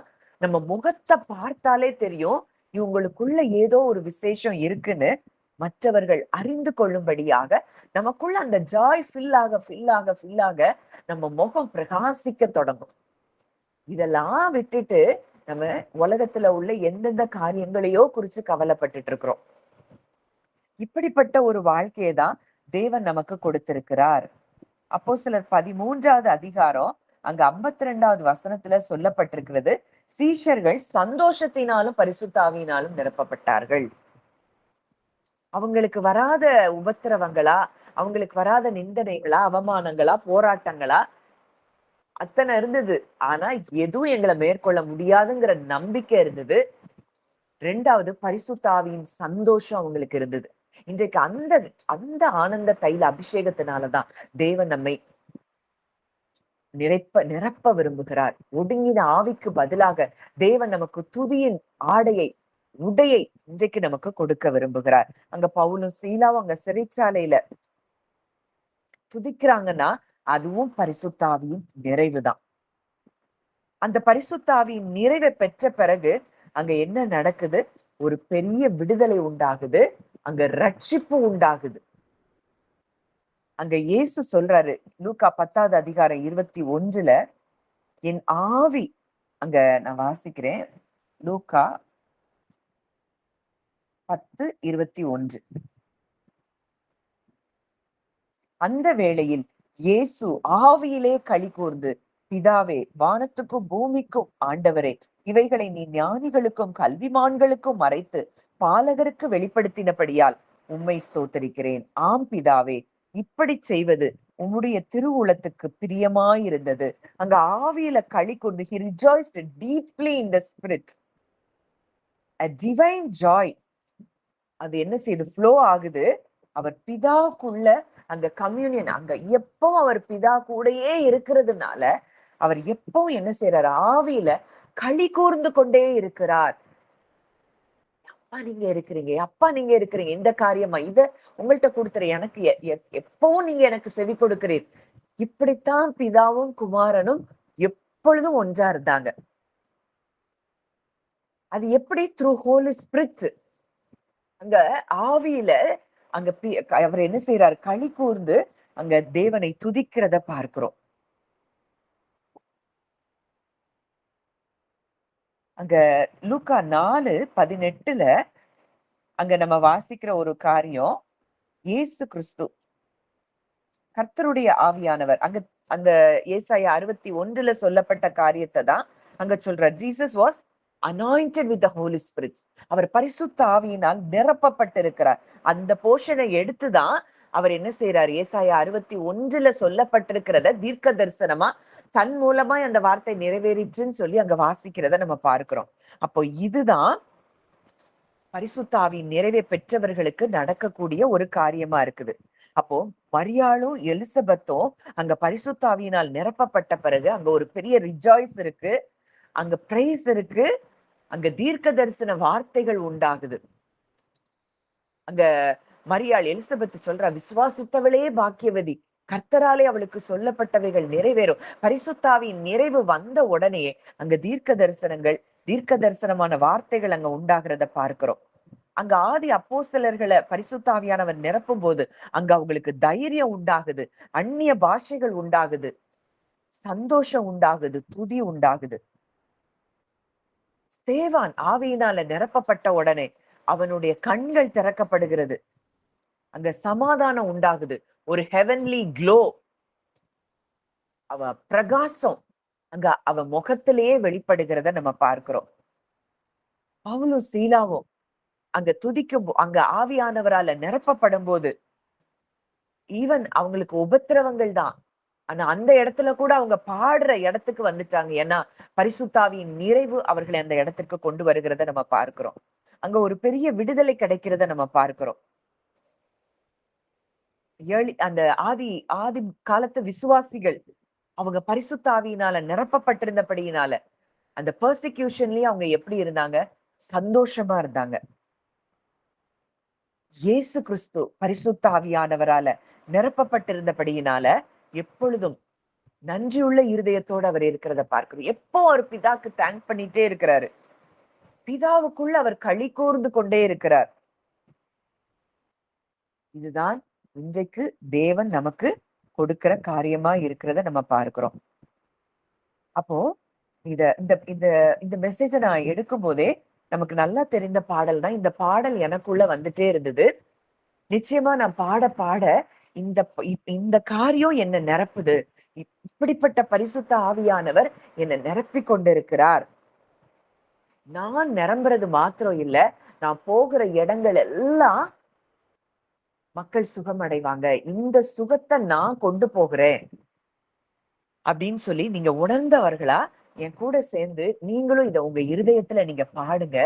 நம்ம முகத்தை பார்த்தாலே தெரியும் இவங்களுக்குள்ள ஏதோ ஒரு விசேஷம் இருக்குன்னு மற்றவர்கள் அறிந்து கொள்ளும்படியாக நமக்குள்ள அந்த ஜாய் ஃபில் ஆக நம்ம முகம் பிரகாசிக்க தொடங்கும். இதெல்லாம் விட்டுட்டு நம்ம உலகத்துல உள்ள எந்தெந்த காரியங்களையோ குறிச்சு கவலைப்பட்டுட்டு இருக்கிறோம். இப்படிப்பட்ட ஒரு வாழ்க்கையை தான் தேவன் நமக்கு கொடுத்திருக்கிறார். அப்போஸ்தலர் 13வது அதிகாரம் அங்க 52வது வசனத்துல சொல்லப்பட்டிருக்கிறது, சீஷர்கள் சந்தோஷத்தினாலும் பரிசுத்த ஆவியினாலும் நிரப்பப்பட்டார்கள். அவங்களுக்கு வராத உபத்திரவங்களா, அவங்களுக்கு வராத நிந்தனைகளா, அவமானங்களா, போராட்டங்களா அத்தனை இருந்தது. ஆனா எதுவும் எங்களை மேற்கொள்ள முடியாதுங்கிற நம்பிக்கை இருந்தது. 2வது பரிசுத்த ஆவியின் சந்தோஷம் அவங்களுக்கு இருந்தது. இன்றைக்கு அந்த அந்த ஆனந்த தைல அபிஷேகத்தினாலதான் தேவன் நம்மை நிரப்ப விரும்புகிறார். ஒடுங்கின ஆவிக்கு பதிலாக தேவன் நமக்கு துதியின் ஆடையை, உடையை இன்றைக்கு நமக்கு கொடுக்க விரும்புகிறார். அங்க பவுலும் சீலாவும் அங்க சிறைச்சாலையில துதிக்கிறாங்கன்னா அதுவும் பரிசுத்தாவியின் நிறைவுதான். அந்த பரிசுத்தாவியின் நிறைவை பெற்ற பிறகு அங்க என்ன நடக்குது? ஒரு பெரிய விடுதலை உண்டாகுது, அங்க ரட்சிப்பு உண்டாகுது. அங்க இயேசு சொல்றாரு லூக்கா 10வது அதிகாரம் 21ல, என் ஆவி, அங்க நான் வாசிக்கிறேன், லூக்கா 10:21. அந்த வேளையில் இயேசு ஆவியிலே களி கூர்ந்து, பிதாவே, வானத்துக்கும் பூமிக்கும் ஆண்டவரே, இவைகளை நீ ஞானிகளுக்கும் கல்விமான்களுக்கும் மறைத்து பாலகருக்கு வெளிப்படுத்தினபடியால் உம்மை ஸ்தோத்தரிக்கிறேன். ஆம் பிதாவே, இப்படி செய்வது உம்முடைய திருவுளத்துக்கு பிரியமாயிருந்தது. அங்க ஆவியில களி கூர்ந்து, he rejoiced deeply in the spirit. A divine joy. அது என்ன செய்யுது? ஃப்ளோ ஆகுது. அவர் பிதாக்குள்ள அந்த கம்யூனியன், அங்க எப்போ அவர் பிதா கூடயே இருக்கிறதுனால அவர் எப்போ என்ன செய்யறாரு? ஆவியில களி கூர்ந்து கொண்டே இருக்கிறார். அப்பா நீங்க இருக்கிறீங்க, அப்பா நீங்க இருக்கிறீங்க, இந்த காரியமா இத உங்கள்கிட்ட கொடுத்துற, எனக்கு எப்பவும் நீங்க எனக்கு செவி கொடுக்கிறீர். இப்படித்தான் பிதாவும் குமாரனும் எப்பொழுதும் ஒன்றா இருந்தாங்க. அது எப்படி? Through holy spirit. அங்க ஆவியில அங்க அவர் என்ன செய்யறாரு? களி கூர்ந்து அங்க தேவனை துதிக்கிறத பார்க்கிறோம். அங்க லூக்கா 4:18ல அங்க நம்ம வாசிக்கிற ஒரு காரியம், இயேசு கிறிஸ்து கர்த்தருடைய ஆவியானவர், அங்க அந்த ஏசாயா 61ல சொல்லப்பட்ட காரியத்தை தான் அங்க சொல்றார். Jesus was anointed with the Holy Spirit. அவர் பரிசுத்த ஆவியினால் நிரப்பப்பட்டிருக்கிறார். அந்த போர்ஷனை எடுத்துதான் அவர் என்ன செய்யறார்? ஏசாயா 61ல சொல்லப்பட்டிருக்கிறத தீர்க்க தரிசனமா தன் மூலமா அந்த வார்த்தை நிறைவேறிச்சுன்னு சொல்லி அங்க வாசிக்கிறத நம்ம பார்க்கிறோம். அப்போ இதுதான் பரிசுத்த ஆவியின் நிறைவை பெற்றவர்களுக்கு நடக்கக்கூடிய ஒரு காரியமா இருக்குது. அப்போ மரியாளும் எலிசபெத்தும் அங்க பரிசுத்த ஆவியினால் நிரப்பப்பட்ட பிறகு அங்க ஒரு பெரிய ரிஜாய்ஸ் இருக்கு, அங்க பிரைஸ் இருக்கு, அங்க தீர்க்க தரிசன வார்த்தைகள் உண்டாகுது. அங்க மரியாள் எலிசபெத் சொல்றா, விசுவாசித்தவளே பாக்கியவதி, கர்த்தராலே அவளுக்கு சொல்லப்பட்டவைகள் நிறைவேறும். பரிசுத்தாவின் நிறைவு வந்த உடனே அங்க தீர்க்க தரிசனங்கள், தீர்க்க தரிசனமான வார்த்தைகள் அங்க உண்டாகிறத பார்க்கிறோம். அங்க ஆதி அப்போஸ்தலர்களை பரிசுத்தாவியானவர் நிரப்பும் போது அங்க அவங்களுக்கு தைரியம் உண்டாகுது, அந்நிய பாஷைகள் உண்டாகுது, சந்தோஷம் உண்டாகுது, துதி உண்டாகுது. ஸ்தேவான் ஆவியினால நிரப்பப்பட்ட உடனே அவனுடைய கண்கள் திறக்கப்படுகிறது, அங்க சமாதானம் உண்டாகுது, ஒரு ஹெவன்லி க்ளோ, அவ பிரகாசம் அங்க அவ முகத்திலேயே வெளிப்படுகிறத நம்ம பார்க்கிறோம். பவுலும் சீலாவும் அங்க துதிக்கும், அங்க ஆவியானவரால நிரப்பப்படும் போது ஈவன் அவங்களுக்கு உபத்திரவங்கள் தான், ஆனா அந்த இடத்துல கூட அவங்க பாடுற இடத்துக்கு வந்துட்டாங்க. ஏன்னா பரிசுத்தாவியின் நிறைவு அவர்களை அந்த இடத்துக்கு கொண்டு வருகிறத நம்ம பார்க்கிறோம். அங்க ஒரு பெரிய விடுதலை கிடைக்கிறத நம்ம பார்க்கிறோம். அந்த ஆதி ஆதி காலத்து விசுவாசிகள் அவங்க பரிசுத்தாவியினால நிரப்பப்பட்டிருந்தபடியினால அந்த பெர்சிக்யூஷன்லயே அவங்க எப்படி இருந்தாங்க? சந்தோஷமா இருந்தாங்க. இயேசு கிறிஸ்து பரிசுத்த ஆவியானவரால நிரப்பப்பட்டிருந்தபடியினால எப்பொழுதும் நன்றியுள்ள இருதயத்தோடு அவர் இருக்கிறத பார்க்கிறோம். எப்போ அவர் பிதாக்கு தேங்க் பண்ணிட்டே இருக்கிறாரு, பிதாவுக்குள்ள அவர் களி கூர்ந்து கொண்டே இருக்கிறார். இதுதான் இன்றைக்கு தேவன் நமக்கு கொடுக்கிற காரியமா இருக்கிறத நம்ம பார்க்கிறோம். அப்போ இந்த மெசேஜை நான் எடுக்கும் போதே நமக்கு நல்லா தெரிந்த பாடல் தான். இந்த பாடல் எனக்குள்ள வந்துட்டே இருந்தது. நிச்சயமா நான் பாட பாட இந்த காரியம் என்ன நிரப்புது, இப்படிப்பட்ட பரிசுத்த ஆவியானவர் என்ன நிரப்பி கொண்டிருக்கிறார். நான் நிரம்புறது மாத்திரம் இல்ல, நான் போகிற இடங்கள் எல்லாம் மக்கள் சுகம் அடைவாங்க, இந்த சுகத்தை நான் கொண்டு போகிறேன் அப்படின்னு சொல்லி நீங்க உணர்ந்தவர்களா என் கூட சேர்ந்து நீங்களும் இத உங்க இருதயத்துல நீங்க பாடுங்க.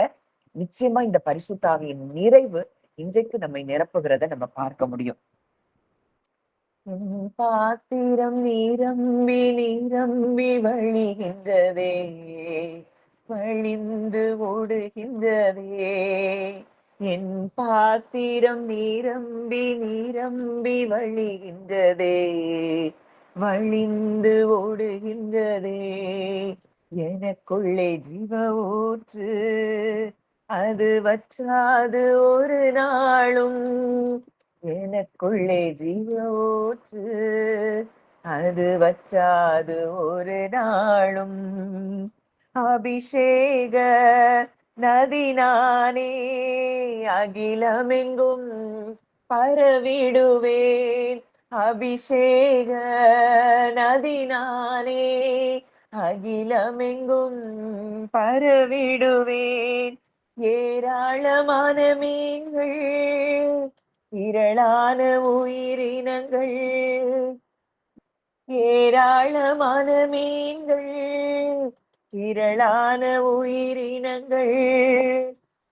நிச்சயமா இந்த பரிசுத்த ஆவியின் நிறைவு இன்றைக்கு நம்மை நிரப்புகிறத நம்ம பார்க்க முடியும். பாத்திரம் நீரம்பி நீரம்பி வழிகின்றதே, வழிந்து ஓடுகின்றதே. என் பாத்திரம் நீரம்பி நீரம்பி வழிகின்றதே, வழிந்து ஓடுகின்றதே. எனக்குள்ளே ஜீவ ஊற்று, அது வற்றாது ஒரு நாளும். எனக்குள்ளே ஜீவ ஊற்று, அது வற்றாது ஒரு நாளும். அபிஷேக நதி நானே, அகிலமெங்கும் பரவிடுவேன். அபிஷேக நதி நானே, அகிலமெங்கும் பரவிடுவேன். ஏராளமான மீன்கள், திரளான உயிரினங்கள், ஏராளமான மீன்கள், திரளான உயிரினங்கள்,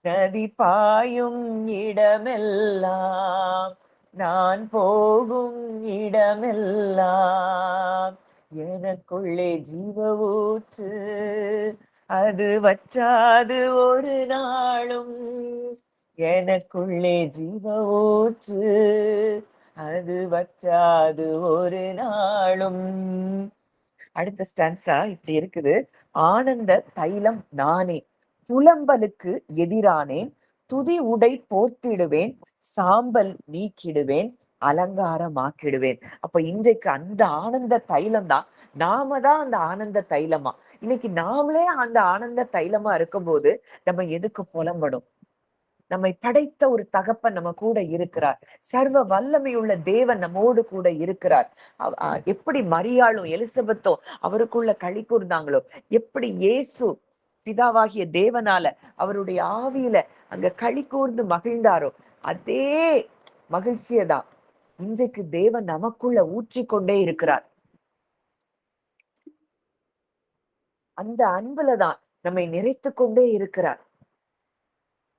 நதி பாயும் இடமெல்லாம், நான் போகும் இடமெல்லாம், எனக்குள்ளே ஜீவ ஊற்று, அது வற்றாது ஒரு நாளும். எனக்குள்ளே ஜீவ ஊற்று, அது வற்றாது ஒரு நாளும். அடுத்த ஸ்டான்ஸா இப்படி இருக்குது. ஆனந்த தைலம் நானே, புலம்பலுக்கு எதிரானேன், துதி உடை போர்த்திடுவேன், சாம்பல் நீக்கிடுவேன், அலங்காரமாக்கிடுவேன். அப்ப இன்றைக்கு அந்த ஆனந்த தைலம் தான், நாம தான் அந்த ஆனந்த தைலமா. இன்னைக்கு நாமளே அந்த ஆனந்த தைலமா இருக்கும்போது நம்ம எதுக்கு புலம்படும்? நம்மை படைத்த ஒரு தகப்பன் நம்ம கூட இருக்கிறார். சர்வ வல்லமையுள்ள தேவன் நம்மோடு கூட இருக்கிறார். எப்படி மரியாளும் எலிசபெத்தும் அவருக்குள்ள களி கூர்ந்தாங்களோ, எப்படி இயேசு பிதாவாகிய தேவனால அவருடைய ஆவியில அங்க களி கூர்ந்து மகிழ்ந்தாரோ, அதே மகிழ்ச்சியதான் இன்றைக்கு தேவன் நமக்குள்ள ஊற்றிக்கொண்டே இருக்கிறார். அந்த அன்புலதான் நம்மை நிறைத்து கொண்டே இருக்கிறார்.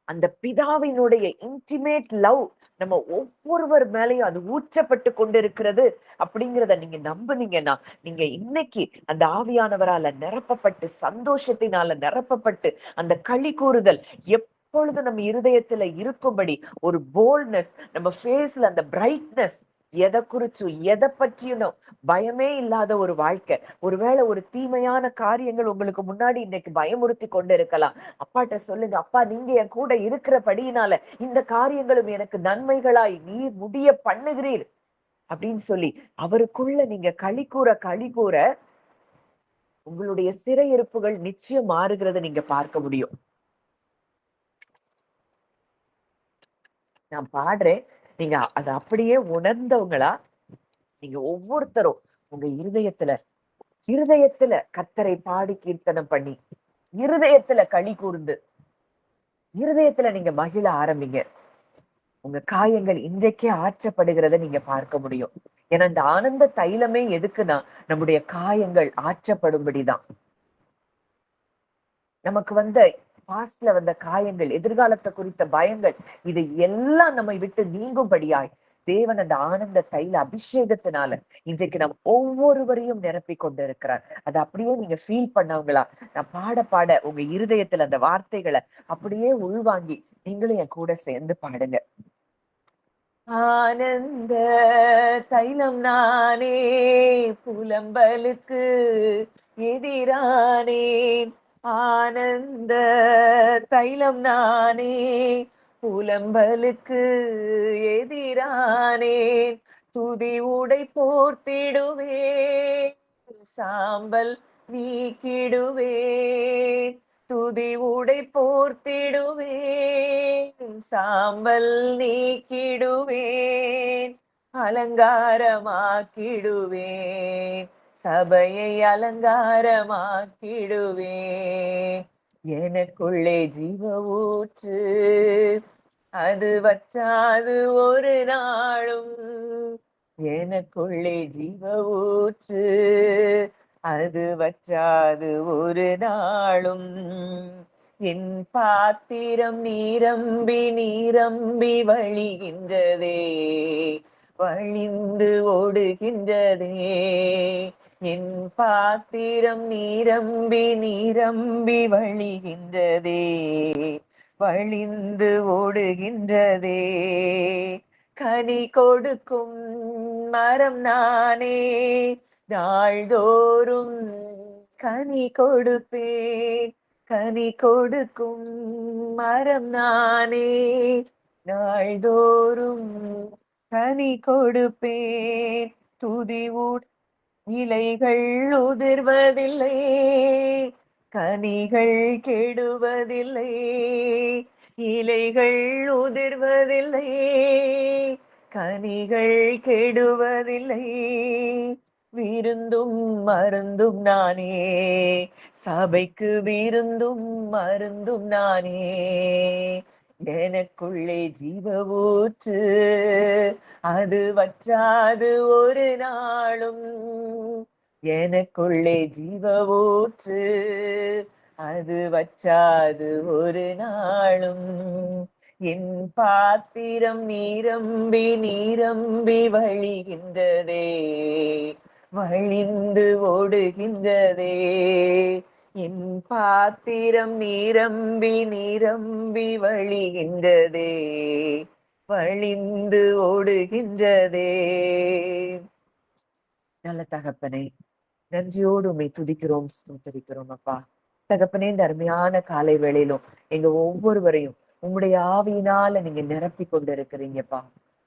அந்த பிதாவினுடைய இன்டிமேட் லவ் நம்ம ஒவ்வொருவர் மேலையும் அது ஊற்றப்பட்டு கொண்டிருக்கிறது அப்படிங்கிறத நீங்க நம்புனீங்கன்னா, நீங்க இன்னைக்கு அந்த ஆவியானவரால நிரப்பப்பட்டு, சந்தோஷத்தினால நிரப்பப்பட்டு, அந்த களி கூறுதல் எப்பொழுது நம்ம இருதயத்துல இருக்கும்படி ஒரு போல்ட்னஸ், நம்ம ஃபேஸ்ல அந்த பிரைட்னஸ், எதை குறிச்சும் எதை பற்றியும் பயமே இல்லாத ஒரு வாழ்க்கை. ஒருவேளை ஒரு தீமையான காரியங்கள் உங்களுக்கு முன்னாடி இன்னைக்கு பயமுறுத்தி கொண்டு இருக்கலாம். அப்பாட்ட சொல்லுங்க, அப்பா நீங்க என் கூட இருக்கிறபடியினால இந்த காரியங்களும் எனக்கு நன்மைகளாய் நீர் முடிய பண்ணுகிறீர் அப்படின்னு சொல்லி அவருக்குள்ள நீங்க களி கூற உங்களுடைய சிறையிருப்புகள் நிச்சயம் மாறுகிறத நீங்க பார்க்க முடியும். நான் பாடுறேன், நீங்க அதை அப்படியே உணர்ந்தவங்களா நீங்க ஒவ்வொருத்தரும் உங்க இருதயத்துல கர்த்தரை பாடி கீர்த்தனம் பண்ணி, இருதயத்துல களி கூர்ந்து, இருதயத்துல நீங்க மகிழ ஆரம்பிங்க. உங்க காயங்கள் இன்றைக்கே ஆற்றப்படுகிறத நீங்க பார்க்க முடியும். ஏன்னா இந்த ஆனந்த தைலமே எதுக்குன்னா, நம்முடைய காயங்கள் ஆற்றப்படும்படிதான். நமக்கு வந்த பாஸ்ட்ல வந்த காயங்கள், எதிர்காலத்தை குறித்த பயங்கள், இதை எல்லாம் நம்மை விட்டு நீங்கும்படியாய் தேவன் அந்த ஆனந்த தைல அபிஷேகத்தினால இன்றைக்கு நம் ஒவ்வொருவரையும் நிரப்பி கொண்டு இருக்கிறார். அதை அப்படியே நீங்க ஃபீல் பண்ணவங்களா, நான் பாட பாட உங்க இருதயத்துல அந்த வார்த்தைகளை அப்படியே உள்வாங்கி நீங்களும் என் கூட சேர்ந்து பாடுங்க. ஆனந்த தைலம் நானே, புலம்பலுக்கு எதிரானேன். ஆனந்த தைலம் நானே, புலம்பலுக்கு எதிரானேன். துதி உடை போர்த்திடுவேன், சாம்பல் நீக்கிடுவேன். துதி உடை போர்த்திடுவேன், சாம்பல் நீக்கிடுவேன், அலங்காரமாக்கிடுவேன், சபையை அலங்காரமாக்கிடுவேன். எனக்குள்ளே ஜீவ ஊற்று, அது வற்றாது ஒரு நாளும். எனக்குள்ளே ஜீவ ஊற்று, அது வற்றாது ஒரு நாளும். என் பாத்திரம் நீரம்பி நீரம்பி வழிகின்றதே, வழிந்து ஓடுகின்றதே. என் பாத்திரம் நீரம்பி நீரம்பி வழிகின்றதே, வழிந்து ஓடுகின்றதே. கனி கொடுக்கும் மரம் நானே, நாள்தோறும் கனி கொடுப்பேன். கனி கொடுக்கும் மரம் நானே, நாள்தோறும் கனி கொடுப்பேன். துதிவுட் இலைகள் உதிர்வதில்லை, கனிகள் கெடுவதில்லை. இலைகள் உதிர்வதில்லை, கனிகள் கெடுவதில்லை. விருந்தும் மருந்தும் நானே, சபைக்கு விருந்தும் மருந்தும் நானே. எனக்குள்ளே ஜீவ ஊற்று, அது வற்றாது ஒரு நாளும். எனக்குள்ளே ஜீவ ஊற்று, அது வற்றாது ஒரு நாளும். என் பாத்திரம் நீரம்பி நீரம்பி வழிகின்றதே, வழிந்து ஓடுகின்றதே. என் பாத்திரம் நீரம்பி நீரம்பி வழிகின்றதே, வழிந்து ஓடுகின்றதே. நல்ல தகப்பனே, நன்றியோடு உம்மை துதிக்கிறோம், ஸ்தோத்தரிக்கிறோம் அப்பா. தகப்பனே, இந்த அருமையான காலை வேளையிலும் எங்க ஒவ்வொருவரையும் உங்களுடைய ஆவியினால நீங்க நிரப்பி கொண்டு இருக்கிறீங்கப்பா.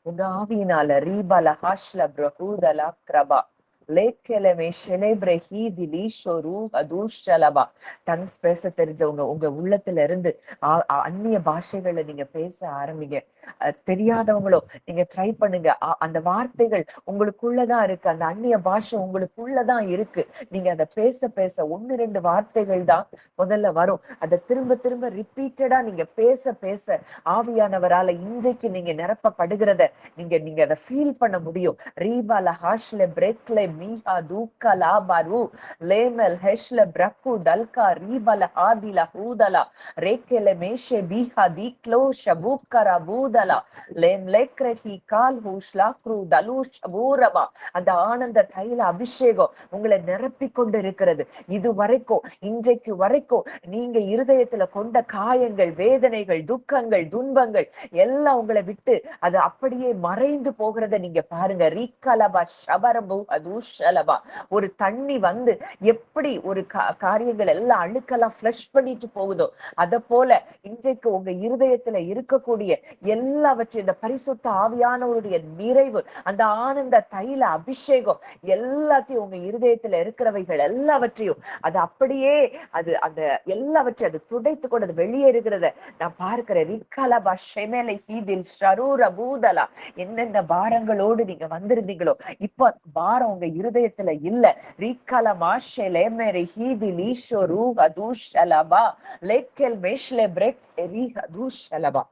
உங்க ஆவியினால ரீபல ஹாஷ்ல பிரஹூதலா கிரபா லேக்கெலமே ஷெலேப்ரஹி திலீஷோரு அதூஷலபா. டங்ஸ் பேச தெரிஞ்சவங்க உங்க உள்ளத்துல இருந்து அந்நிய பாஷைகளை நீங்க பேச ஆரம்பிங்க. தெரியாதவங்களோ நீங்க ட்ரை பண்ணுங்க. அந்த வார்த்தைகள் உங்களுக்குள்ளதான் இருக்கு, அந்த அந்நிய பாஷை உங்களுக்குள்ளதான் இருக்கு. நீங்க அதை பேச பேச 1-2 வார்த்தைகள் தான் முதல்ல வரும். அதை திரும்ப திரும்ப ரிப்பீட்டடா நீங்க பேச பேச ஆவியானவரால இன்றைக்கு நீங்க நிரப்பப்படுகிறத நீங்க அதை ஃபீல் பண்ண முடியும். ரீபால ஹாஷ்ல பிரேக்ல மீஹா தூக்கலா பரு லேமல் ஹெஷ்ல பிரக்கு டல்கா ரீபல ஹாதில ஹூதலா ரேக்கெல மேஷே பீஹா தீக்லோ ஷபூக்கரா பூதலா லேம் லேக்ரஹி கால் ஹூஷ்லாக்ரு தலூஷ் பூரபா. அந்த ஆனந்த தைல அபிஷேகம் உங்களை நிரப்பி கொண்டு இருக்கிறது. இது வரைக்கும் இன்றைக்கு வரைக்கும் நீங்க இருதயத்துல கொண்ட காயங்கள், வேதனைகள், துக்கங்கள், துன்பங்கள் எல்லாம் உங்களை விட்டு அது அப்படியே மறைந்து போகிறத நீங்க பாருங்க. ரீக்கலபா ஷபரபு அதூஷலபா. ஒரு தண்ணி வந்து எப்படி ஒரு காரியங்கள் எல்லாம் அழுக்கெல்லாம் ஃப்ளஷ் பண்ணிட்டு போகுதோ அத போல இன்றைக்கு உங்க இருதயத்துல இருக்கக்கூடிய எல்லாவற்றையும் இந்த பரிசுத்த ஆவியானவருடைய நிறைவு, அந்த ஆனந்த தைல அபிஷேகம் எல்லாத்தையும் உங்க இருதயத்துல இருக்கிறவைகள் எல்லாவற்றையும் அது அப்படியே அது அந்த எல்லாவற்றையும் அது துடைத்து கொண்டு வெளியே இருக்கிறத நான் பார்க்கிறேன். ரிக்கலபா ஷெமெலை ஹீதில் ஷரூர பூதலா. என்னென்ன பாரங்களோடு நீங்க வந்திருந்தீங்களோ இப்ப பாரம் உங்க இருதயத்துல இல்ல. ரிக்கலமா ஷெலேமெரி ஹீதில் ஈஷோ ரூஹ தூஷலபா லேக்கெல் மேஷ்லே பிரேக் ரீஹ தூஷலபா.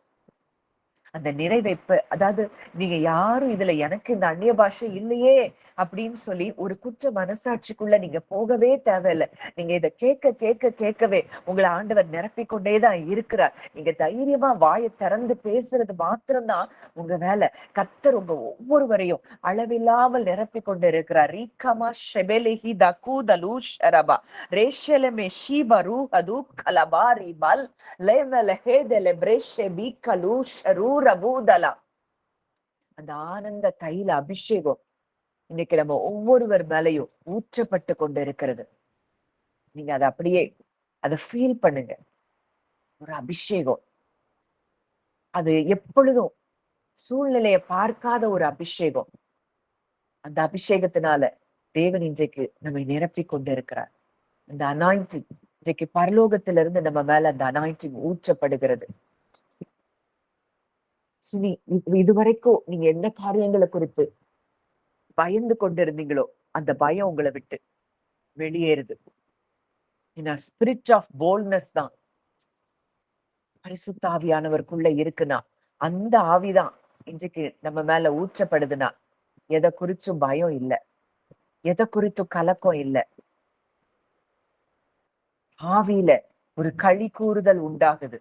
அந்த நிறைவேற்பு, அதாவது நீங்க யாரும் இதுல எனக்கு இந்த அந்நிய பாஷை இல்லையே அப்படின்னு சொல்லி ஒரு குற்ற மனசாட்சிக்குள்ள நீங்க போகவே தேவையில்லை. நீங்க இதை கேட்க கேட்க கேட்கவே உங்களை ஆண்டவர் நிரப்பிக்கொண்டேதான் இருக்கிறார். நீங்க தைரியமா வாயை திறந்து பேசுறது மாத்திரம்தான் உங்க வேலை. கர்த்தர் உங்க ஒவ்வொருவரையும் அளவில்லாமல் நிரப்பி கொண்டு இருக்கிறார். ரீகமா ஷெபெலிஹி தகூதலு ஷரபா ரேஷலமே ஷீபரு அது கலபாரி பல் லேவல ஹேதல பிரேஷே பீகலு ஷரூர பூதலா. அந்த ஆனந்த தைல அபிஷேகம் இன்னைக்கு நம்ம ஒவ்வொருவர் மேலையும் ஊற்றப்பட்டு கொண்டு இருக்கிறது. நீங்க அதை அப்படியே அதை ஃபீல் பண்ணுங்க. ஒரு அபிஷேகம், அது எப்பொழுதும் சூழ்நிலையை பார்க்காத ஒரு அபிஷேகம். அந்த அபிஷேகத்தினால தேவன் இன்றைக்கு நம்மை நிரப்பி கொண்டு இருக்கிறார். அந்த அனாயிண்டிங் இன்றைக்கு பரலோகத்திலிருந்து நம்ம மேல அந்த அனாயிண்டிங் ஊற்றப்படுகிறது. இனி இதுவரைக்கும் நீங்க என்ன காரியங்களை குறித்து பயந்து கொண்டிருந்தீங்களோ அந்த பயம் உங்களை விட்டு வெளியேறுது. ஏன்னா ஸ்பிரிட் ஆஃப் போல்ட்னஸ் தான் பரிசுத்த ஆவியானவருக்குள்ள இருக்குன்னா, அந்த ஆவிதான் இன்றைக்கு நம்ம மேல ஊற்றப்படுதுன்னா எதை குறிச்சும் பயம் இல்ல, எதை குறித்தும் கலக்கம் இல்ல. ஆவியில ஒரு களி கூறுதல் உண்டாகுது.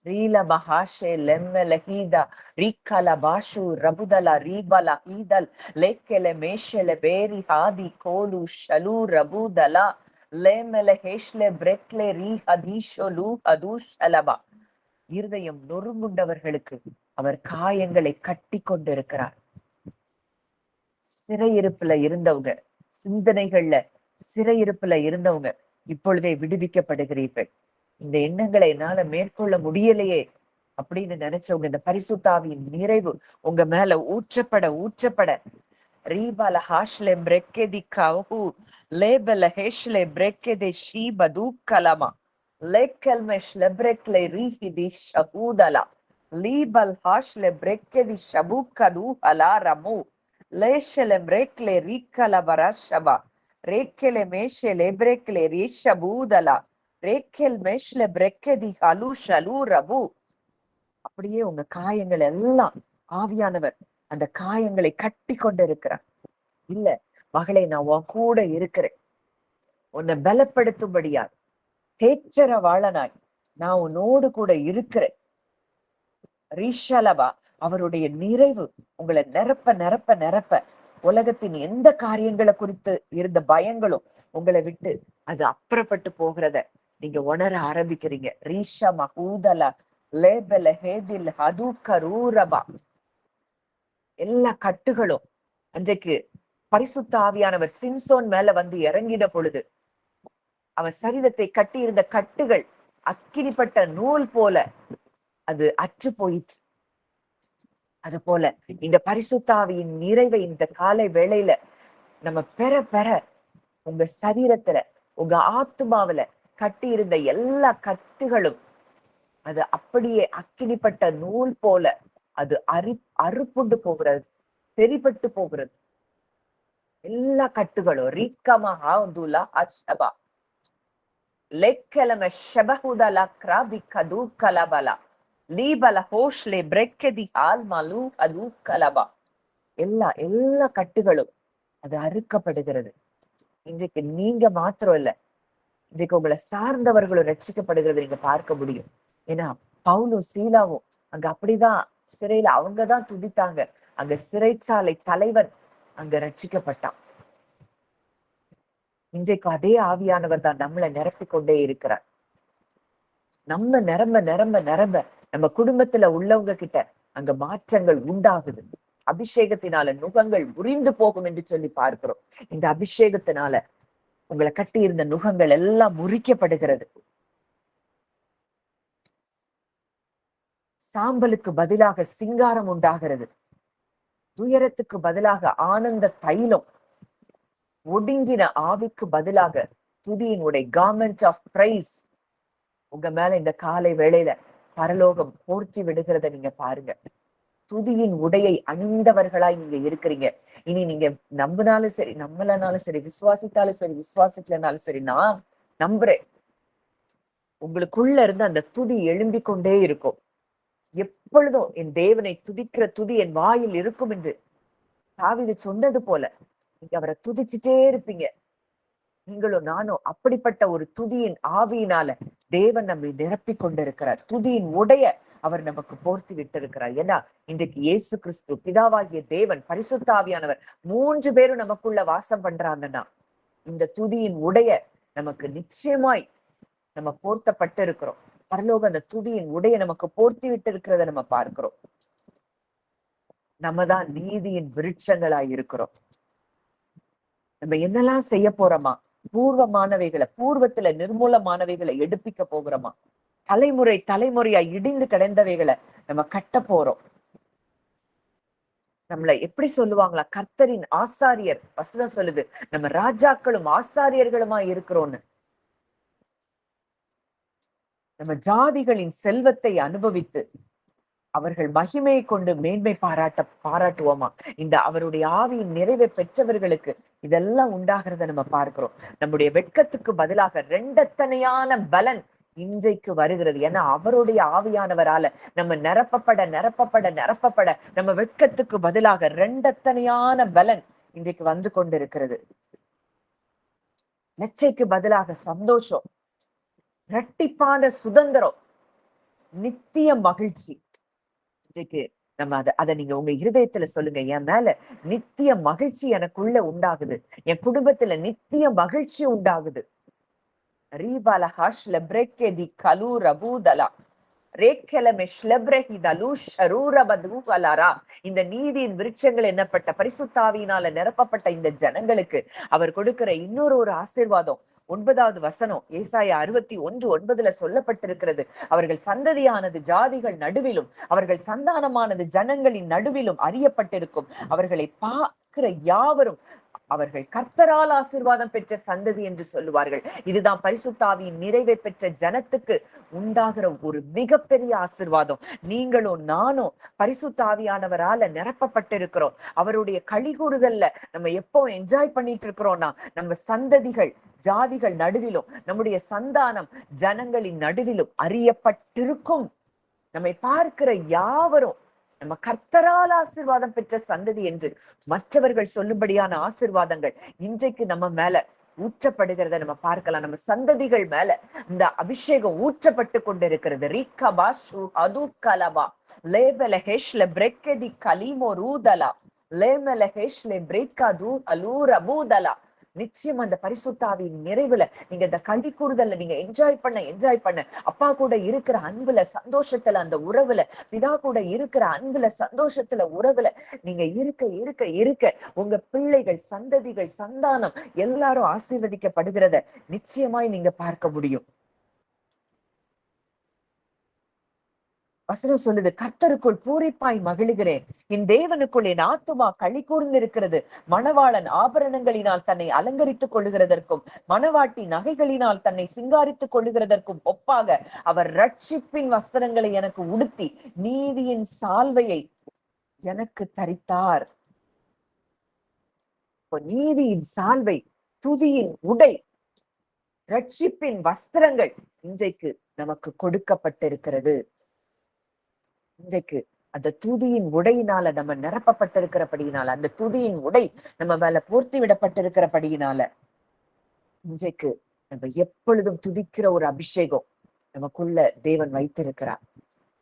ரீல மகாஷே லெம்மல ஹீதா ரீக்கல பாஷு ரபுதல ரீபல ஹீதல் லேக்கெல மேஷெல பேரி ஹாதி கோலு ஷலு ரபுதலா லேமல ஹேஷ்ல பிரெக்லே ரீ ஹதீஷொலு ஹதூஷலபா. இருதயம் நொறுங்குண்டவர்களுக்கு அவர் காயங்களை கட்டி கொண்டிருக்கிறார். சிறையிருப்புல இருந்தவங்க, சிந்தனைகள்ல சிறையிருப்புல இருந்தவங்க இப்பொழுதே விடுவிக்கப்படுகிறீர்கள். இந்த எண்ணங்களை என்னால மேற்கொள்ள முடியலையே அப்படின்னு நினைச்சவங்க, இந்த பரிசுத்தாவியின் நிறைவு உங்க மேல ஊற்றப்பட ஊற்றப்பட ரீபல ஹாஷ்லே பிரெக்கெதி கவு லேபல ஹேஷ்லே பிரெக்கெதி ஷீபது கலமா லேக்கல்மெஷ்ல பிரெக்லே ரீஹிதி ஷபூதலா லீபல் ஹாஷ்லே பிரெக்கெதி ஷபூகது அலா ரமு லேஷலே பிரெக்லே ரீக்கல பரஷபா ரேக்கெலே மேஷலே பிரெக்லே ரீஷபூதலா ரேக்கெல் மேஷ்ல பிரெக்கெதி ஹலு ஷலு ரபு. அப்படியே உங்க காயங்கள் எல்லாம் ஆவியானவர் அந்த காயங்களை கட்டி கொண்டு இருக்கிறார். இல்ல மகளே, நான் உன் கூட இருக்கிறேன், உன்னை பலப்படுத்தும்படியா தேற்றரவாளனாய் நான் உன்னோடு கூட இருக்கிறேன். ரிஷலபா, அவருடைய நிறைவு உங்களை நிரப்ப நிரப்ப நிரப்ப உலகத்தின் எந்த காரியங்களை குறித்து இருந்த பயங்களும் உங்களை விட்டு அது அப்புறப்பட்டு போகிறத நீங்க உணர ஆரம்பிக்கிறீங்க. ரீஷா மஹூதலா லேபல ஹேதில் ஹது கரூரபா. எல்லா கட்டுகளும் அன்றைக்கு பரிசுத்த ஆவியானவர் சிம்சோன் மேல வந்து இறங்கிட பொழுது அவன் சரீரத்தை கட்டி இருந்த கட்டுகள் அக்கினிப்பட்ட நூல் போல அது அற்று போயிற்று. அது போல இந்த பரிசுத்தாவியின் நிறைவை இந்த காலை வேளையில நம்ம பெற பெற உங்க சரீரத்துல உங்க ஆத்துமாவில கட்டி இருந்த எல்லா கட்டுகளும் அது அப்படியே அக்கினிப்பட்ட நூல் போல அது அறுப்புண்டு போகிறது, தெரிப்பட்டு போகிறது. எல்லா கட்டுகளும் ரீக்கமஹா துலா அஷபா லெக்கலம ஷபஹுதலா கிராபி கது கலபலா லீபல ஹோஷ்லே பிரெக்கதி ஆல் மலு அது கலபா. எல்லா கட்டுகளும் அது அறுக்கப்படுகிறது. இன்றைக்கு நீங்க மாத்திரம் இல்ல, இன்றைக்கு உங்களை சார்ந்தவர்களும் ரட்சிக்கப்படுகிறது நீங்க பார்க்க முடியும். ஏன்னா பவுலும் சீலாவும் அங்க அப்படிதான் சிறையில அவங்கதான் துதித்தாங்க. அங்க சிறைச்சாலை தலைவன் அங்க ரட்சிக்கப்பட்டான். இன்றைக்கு அதே ஆவியானவர் தான் நம்மளை நிரப்பிக் கொண்டே இருக்கிறார். நம்ம நிரம்ப நிரம்ப நிரம்ப நம்ம குடும்பத்துல உள்ளவங்க கிட்ட அங்க மாற்றங்கள் உண்டாகுது. அபிஷேகத்தினால நுகங்கள் உரிந்து போகும் என்று சொல்லி பார்க்கிறோம். இந்த அபிஷேகத்தினால உங்களை கட்டி இருந்த நுகங்கள் எல்லாம் முறிக்கப்படுகிறது. சாம்பலுக்கு பதிலாக சிங்காரம் உண்டாகிறது. துயரத்துக்கு பதிலாக ஆனந்த தைலம், ஒடுங்கின ஆவிக்கு பதிலாக துதியின் உடை கார்மெண்ட் ஆஃப் பிரைஸ் உங்க மேல இந்த காலை வேளையில பரலோகம் போர்த்தி விடுகிறத நீங்க பாருங்க. துதியின் உடையை அணிந்தவர்களாய் நீங்க இருக்கிறீங்க. இனி நீங்க நம்பினாலும் சரி, நம்பலனாலும் சரி, விசுவாசித்தாலும் சரி, விசுவாசிக்கலனாலும் சரி, நான் நம்புறேன் உங்களுக்குள்ள இருந்து அந்த துதி எழும்பிக் கொண்டே இருக்கும். எப்பொழுதும் என் தேவனை துதிக்கிற துதி என் வாயில் இருக்கும் என்று தாவீது சொன்னது போல நீங்க அவரை துதிச்சுட்டே இருப்பீங்க. நீங்களும் நானும் அப்படிப்பட்ட ஒரு துதியின் ஆவியினால தேவன் நம்மை நிரப்பி கொண்டிருக்கிறார். துதியின் உடைய அவர் நமக்கு போர்த்தி விட்டு இருக்கிறார். ஏன்னா இன்றைக்கு இயேசு கிறிஸ்து, பிதாவாகிய தேவன், பரிசுத்த ஆவியானவர் 3 பேரும் நமக்குள்ள வாசம் பண்றாங்கன்னா இந்த துதியின் உடைய நமக்கு நிச்சயமாய் நம்ம போர்த்தப்பட்டு இருக்கிறோம். பரலோக அந்த துதியின் உடைய நமக்கு போர்த்தி விட்டு இருக்கிறத நம்ம பார்க்கிறோம். நம்ம தான் நீதியின் விருட்சங்களாய் இருக்கிறோம். நம்ம என்னெல்லாம் செய்ய போறோமா? பூர்வமானவைகளை, பூர்வத்துல நிர்மூலமானவைகளை எடுப்பிக்க போகிறோமா? தலைமுறை தலைமுறையா இடிந்து கிடந்தவைகளை நம்ம கட்ட போறோம். நம்மளை எப்படி சொல்லுவாங்களா? கர்த்தரின் ஆசாரியர். வசனம் சொல்லுது நம்ம ராஜாக்களும் ஆசாரியர்களுமா இருக்கிறோம்னு. நம்ம ஜாதிகளின் செல்வத்தை அனுபவித்து அவர்கள் மகிமையை கொண்டு மேன்மை பாராட்டுவோமா? இந்த அவருடைய ஆவியின் நிறைவை பெற்றவர்களுக்கு இதெல்லாம் உண்டாகிறத நம்ம பார்க்கிறோம். நம்முடைய வெட்கத்துக்கு பதிலாக 2 பலன் இன்றைக்கு வருகிறது. ஏன்னா அவருடைய ஆவியானவரால நம்ம நிரப்பப்பட நிரப்பப்பட நிரப்பப்பட நம்ம வெட்கத்துக்கு பதிலாக 2 பலன் இன்றைக்கு வந்து கொண்டிருக்கிறது. லட்சைக்கு பதிலாக சந்தோஷம், இரட்டிப்பான சுதந்திரம், நித்திய மகிழ்ச்சி. இன்றைக்கு நம்ம அதை நீங்க உங்க இருதயத்துல சொல்லுங்க. என் மேல நித்திய மகிழ்ச்சி எனக்குள்ள உண்டாகுது, என் குடும்பத்துல நித்திய மகிழ்ச்சி உண்டாகுது. ரீபாலஹாஷ் லெப்ரெக்கே தி கலு ரபூதலா இந்த நீதியின் விருட்சங்கள் என்னப்பட்ட பரிசுத்தாவியினால நிரப்பப்பட்ட இந்த ஜனங்களுக்கு அவர் கொடுக்கிற இன்னொரு ஒரு ஆசீர்வாதம் 9வது வசனம் ஏசாயா 61:9 சொல்லப்பட்டிருக்கிறது. அவர்கள் சந்ததியானது ஜாதிகள் நடுவிலும் அவர்கள் சந்தானமானது ஜனங்களின் நடுவிலும் அறியப்பட்டிருக்கும். அவர்களை பார்க்கிற யாவரும் அவர்கள் கர்த்தரால் ஆசீர்வாதம் பெற்ற சந்ததி என்று சொல்லுவார்கள். இதுதான் பரிசுத்தாவியின் நிறைவை பெற்ற ஜனத்துக்கு உண்டாகிற ஒரு மிகப்பெரிய ஆசீர்வாதம். நீங்களும் நானும் பரிசுத்தாவியானவரால நிரப்பப்பட்டிருக்கிறோம். அவருடைய களிகூறுதல்ல நம்ம எப்போ என்ஜாய் பண்ணிட்டு இருக்கிறோம்னா, நம்ம சந்ததிகள் ஜாதிகள் நடுவிலும் நம்முடைய சந்தானம் ஜனங்களின் நடுவிலும் அறியப்பட்டிருக்கும். நம்மை பார்க்கிற யாவரும் நம்ம கர்த்தரால் ஆசீர்வாதம் பெற்ற சந்ததி என்று மற்றவர்கள் சொல்லும்படியான ஆசீர்வாதங்கள் இன்றைக்கு நம்ம மேல ஊற்றப்படுகிறத நம்ம பார்க்கலாம். நம்ம சந்ததிகள் மேல இந்த அபிஷேகம் ஊற்றப்பட்டு கொண்டிருக்கிறது. ரீகபா ஷு அது கலபா லேபல ஹெஷ்ல பிரெக்கதி கலிமோ ரூதலா லேமல ஹெஷ்ல பிரேக்காது அலூர பூதலா. நிச்சயம் அந்த பரிசுத்தாவின் நிறைவுல நீங்க இந்த களி கூறுதல்ல நீங்க என்ஜாய் பண்ண அப்பா கூட இருக்கிற அன்புல சந்தோஷத்துல அந்த உறவுல பிதா கூட இருக்கிற அன்புல சந்தோஷத்துல உறவுல நீங்க இருக்க இருக்க இருக்க உங்க பிள்ளைகள் சந்ததிகள் சந்தானம் எல்லாரும் ஆசீர்வதிக்கப்படுகிறத நிச்சயமாய் நீங்க பார்க்க முடியும். வசனம் சொல்லுது, கர்த்தருக்குள் பூரிப்பாய் மகிழுகிறேன், என் தேவனுக்குள் என் ஆத்துமா களி கூர்ந்திருக்கிறது. மணவாளன் ஆபரணங்களினால் தன்னை அலங்கரித்துக் கொள்ளுகிறதற்கும் மணவாட்டி நகைகளினால் தன்னை சிங்காரித்துக் கொள்ளுகிறதற்கும் ஒப்பாக அவர் ரட்சிப்பின் வஸ்திரங்களை எனக்கு உடுத்தி நீதியின் சால்வையை எனக்கு தரித்தார். நீதியின் சால்வை, துதியின் உடை, ரட்சிப்பின் வஸ்திரங்கள் இன்றைக்கு நமக்கு கொடுக்கப்பட்டிருக்கிறது. இன்றைக்கு அந்த துதியின் உடையினால நம்ம நிரப்பப்பட்டிருக்கிறபடியினால, அந்த துதியின் உடை நம்ம மேல போர்த்தி விடப்பட்டிருக்கிறபடியினால இன்றைக்கு நம்ம எப்பொழுதும் துதிக்கிற ஒரு அபிஷேகம் நமக்குள்ள தேவன் வைத்திருக்கிறார்.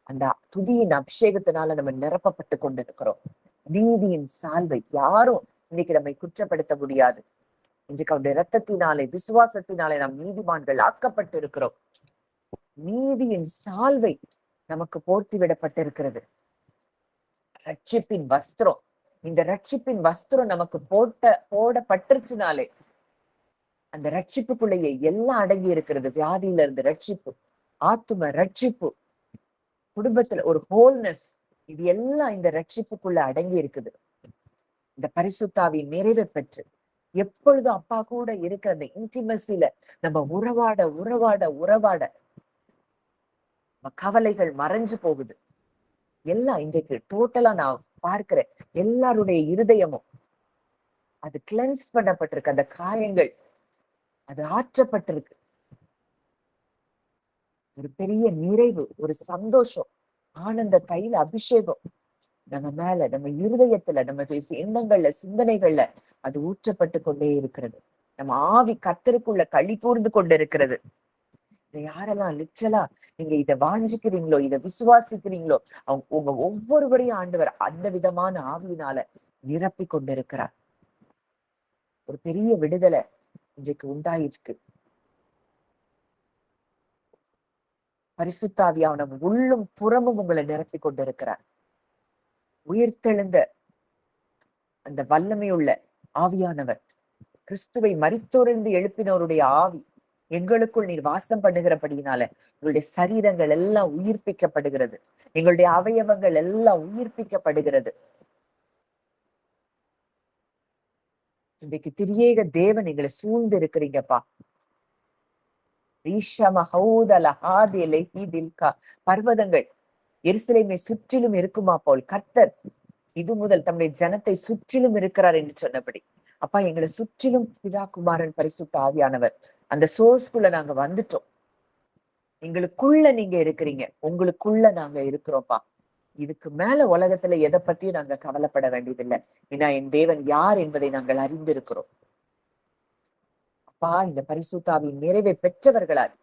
அந்த துதியின் அபிஷேகத்தினால நம்ம நிரப்பப்பட்டு கொண்டிருக்கிறோம். நீதியின் சால்வை யாரும் இன்னைக்கு நம்மை குற்றப்படுத்த முடியாது. இன்றைக்கு அவருடைய இரத்தத்தினாலே விசுவாசத்தினாலே நாம் நீதிமான்கள் ஆக்கப்பட்டு இருக்கிறோம். நீதியின் சால்வை நமக்கு போர்த்தி விடப்பட்டிருக்கிறது. ரட்சிப்பின் வஸ்திரம், இந்த ரட்சிப்பின் வஸ்திரம் நமக்கு போடப்பட்டுருச்சுனாலே அந்த ரட்சிப்புக்குள்ளேயே எல்லாம் அடங்கி இருக்கிறது. வியாதியில இருந்து ரட்சிப்பு, ஆத்தும ரட்சிப்பு, குடும்பத்துல ஒரு ஹோல்னஸ், இது எல்லாம் இந்த ரட்சிப்புக்குள்ள அடங்கி இருக்குது. இந்த பரிசுத்தாவின் நிறைவை பெற்று எப்பொழுதும் அப்பா கூட இருக்கிற அந்த இன்டிமசில நம்ம உறவாட உறவாட உறவாட கவலைகள் மறைஞ்சு போகுது. எல்லாம் இன்றைக்கு டோட்டலா நான் பார்க்கிறேன், எல்லாருடைய இருதயமும் அது கிளென்ஸ் பண்ணப்பட்டிருக்கு. அந்த காயங்கள் அது ஆற்றப்பட்டிருக்கு. ஒரு பெரிய நிறைவு, ஒரு சந்தோஷம், ஆனந்த தைல அபிஷேகம் நம்ம மேல, நம்ம இருதயத்துல, நம்ம எண்ணங்கள்ல, சிந்தனைகள்ல அது ஊற்றப்பட்டு கொண்டே இருக்கிறது. நம்ம ஆவி கர்த்தருக்குள்ள களி கூர்ந்து கொண்டு இருக்கிறது. இதை யாரெல்லாம் லிட்ரலா நீங்க இதை வாஞ்சிக்கிறீங்களோ, இதை விசுவாசிக்கிறீங்களோ, உங்க ஒவ்வொருவரையும் ஆண்டவர் அந்த விதமான ஆவியினால நிரப்பி கொண்டிருக்கிறார். ஒரு பெரிய விடுதலை இன்றைக்கு உண்டாயிருக்கு. பரிசுத்தாவியானவர் உள்ளும் புறமும் உங்களை நிரப்பி கொண்டிருக்கிறார். உயிர்த்தெழுந்த அந்த வல்லமையுள்ள ஆவியானவர், கிறிஸ்துவை மரித்தோரிலிருந்து எழுப்பினவருடைய ஆவி எங்களுக்குள் நீர் வாசம் பண்ணுகிறபடியினால எங்களுடைய சரீரங்கள் எல்லாம் உயிர்ப்பிக்கப்படுகிறது, எங்களுடைய அவயவங்கள் எல்லாம் உயிர்ப்பிக்கப்படுகிறது. இன்றைக்கு திரியேக தேவன் எங்களை சூழ்ந்து இருக்கிறீங்கப்பா. பர்வதங்கள் எருசலேமை சுற்றிலும் இருக்குமா போல் கர்த்தர் இது முதல் தம்முடைய ஜனத்தை சுற்றிலும் இருக்கிறார் என்று சொன்னபடி, அப்பா எங்களை சுற்றிலும் பிதா குமாரன் பரிசுத்த ஆவியானவர் அந்த சோர்ஸ்குள்ள நாங்க வந்துட்டோம். எங்களுக்குள்ள நீங்க இருக்கிறீங்க, உங்களுக்குள்ள நாங்க இருக்கிறோம்ப்பா. இதுக்கு மேல உலகத்துல எதை பத்தியும் நாங்க கவலைப்பட வேண்டியதில்லை. ஏன்னா என் தேவன் யார் என்பதை நாங்கள் அறிந்திருக்கிறோம். இந்த பரிசுத்தாவின் நிறைவை பெற்றவர்களாய்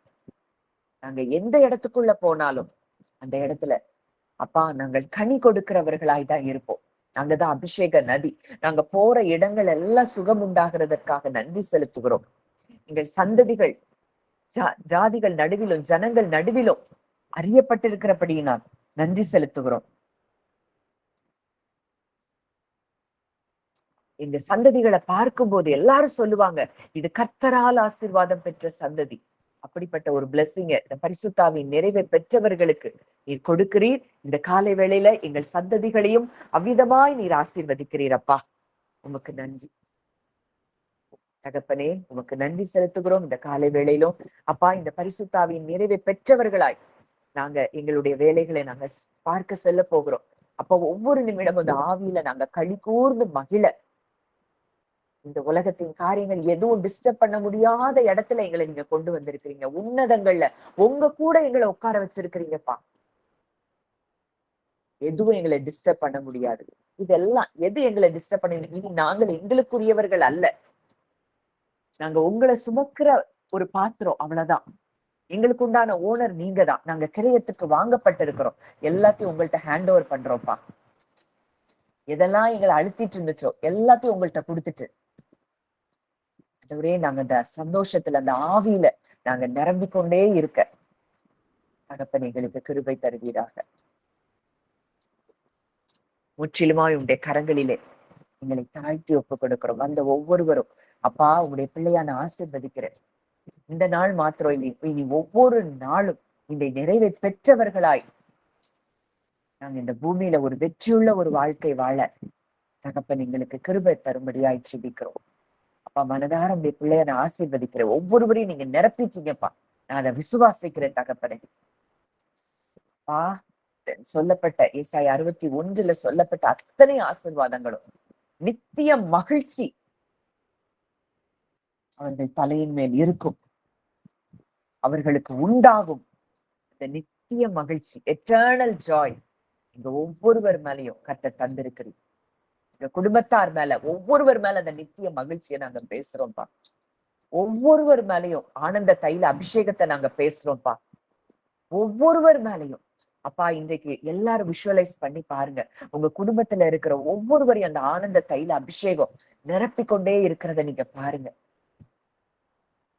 நாங்க எந்த இடத்துக்குள்ள போனாலும் அந்த இடத்துல அப்பா நாங்கள் கனி கொடுக்கிறவர்களாய் தான் இருப்போம். அங்கதான் அபிஷேக நதி. நாங்க போற இடங்கள் எல்லாம் சுகம் உண்டாகிறதற்காக நன்றி செலுத்துகிறோம். எங்கள் சந்ததிகள் ஜாதிகள் நடுவிலும் ஜனங்கள் நடுவிலும் அறியப்பட்டிருக்கிறபடியினால் நன்றி செலுத்துகிறோம். இந்த சந்ததிகளை பார்க்கும் போது எல்லாரும் சொல்லுவாங்க, இது கர்த்தரால் ஆசீர்வாதம் பெற்ற சந்ததி. அப்படிப்பட்ட ஒரு பிளெஸிங்க இந்த பரிசுத்தாவின் நிறைவை பெற்றவர்களுக்கு நீர் கொடுக்கிறீர். இந்த காலை வேளையில எங்கள் சந்ததிகளையும் அவ்விதமாய் நீர் ஆசீர்வதிக்கிறீர். அப்பா உமக்கு நன்றி தகப்பனே, உமக்கு நன்றி செலுத்துகிறோம். இந்த காலை வேளையிலும் அப்பா இந்த பரிசுத்தாவின் நிறைவை பெற்றவர்களாய் நாங்க எங்களுடைய வேலைகளை நாங்க பார்க்க செல்ல போகிறோம். அப்போ ஒவ்வொரு நிமிடமும் இந்த ஆவியில நாங்க களி கூர்ந்து மகிழ, இந்த உலகத்தின் காரியங்கள் எதுவும் டிஸ்டர்ப் பண்ண முடியாத இடத்துல எங்களை நீங்க கொண்டு வந்திருக்கிறீங்க. உன்னதங்கள்ல உங்க கூட எங்களை உட்கார வச்சிருக்கிறீங்கப்பா. எதுவும் எங்களை டிஸ்டர்ப் பண்ண முடியாது. இதெல்லாம் எது எங்களை டிஸ்டர்ப் பண்ண, இனி நாங்கள் எங்களுக்குரியவர்கள் அல்ல. நாங்க உங்களை சுமக்கிற ஒரு பாத்திரம், அவ்வளவுதான். எங்களுக்கு உண்டான ஓனர் நீங்க தான். நாங்க கிரயத்துக்கு வாங்கப்பட்டிருக்கிறோம். எல்லாத்தையும் உங்கள்ட்ட ஹேண்ட் ஓவர் பண்றோம்ப்பா. எதெல்லாம் எங்களை அழுத்திட்டு இருந்துச்சோ எல்லாத்தையும் உங்கள்ட்ட கொடுத்துட்டு நாங்க அந்த சந்தோஷத்துல அந்த ஆவியில நாங்க நிரம்பிக்கொண்டே இருக்க தகப்பன் எங்களுக்கு கிருபை தருவீராக. முற்றிலுமாய் உங்களுடைய கரங்களிலே எங்களை தாழ்த்தி ஒப்பு கொடுக்கிறோம். அந்த ஒவ்வொருவரும் அப்பா உங்களுடைய பிள்ளையான ஆசீர்வதிக்கிறேன். இந்த நாள் மாத்திரம் இனி ஒவ்வொரு நாளும் இந்த நிறைவை பெற்றவர்களாய் நாங்க இந்த பூமியில ஒரு வெற்றியுள்ள ஒரு வாழ்க்கை வாழ தகப்பன் எங்களுக்கு கிருபை தரும்படியாய் ஜெபிக்கிறோம். அப்பா மனதார உடைய பிள்ளைய நான் ஆசீர்வதிக்கிறேன். ஒவ்வொருவரையும் நீங்க நிரப்பிட்டீங்கப்பா. நான் அதை விசுவாசிக்கிறேன் தகப்பனே. சொல்லப்பட்ட ஏசாயா 61 சொல்லப்பட்ட அத்தனை ஆசீர்வாதங்களும் நித்திய மகிழ்ச்சி அவர்கள் தலையின் மேல் இருக்கும். அவர்களுக்கு உண்டாகும் இந்த நித்திய மகிழ்ச்சி, எட்டர்னல் ஜாய் இங்க ஒவ்வொருவர் மேலையும் கர்த்தர் தந்திருக்கிறீங்க. எங்க குடும்பத்தார் மேல ஒவ்வொருவர் மேல அந்த நித்திய மகிழ்ச்சியை நாங்க பேசுறோம்ப்பா. ஒவ்வொருவர் மேலையும் ஆனந்த தைல அபிஷேகத்தை நாங்க பேசுறோம்ப்பா. ஒவ்வொருவர் மேலையும் அப்பா இன்றைக்கு எல்லாரும் விஷுவலைஸ் பண்ணி பாருங்க. உங்க குடும்பத்துல இருக்கிற ஒவ்வொருவரையும் அந்த ஆனந்த தைல அபிஷேகம் நிரப்பிக்கொண்டே இருக்கிறத நீங்க பாருங்க.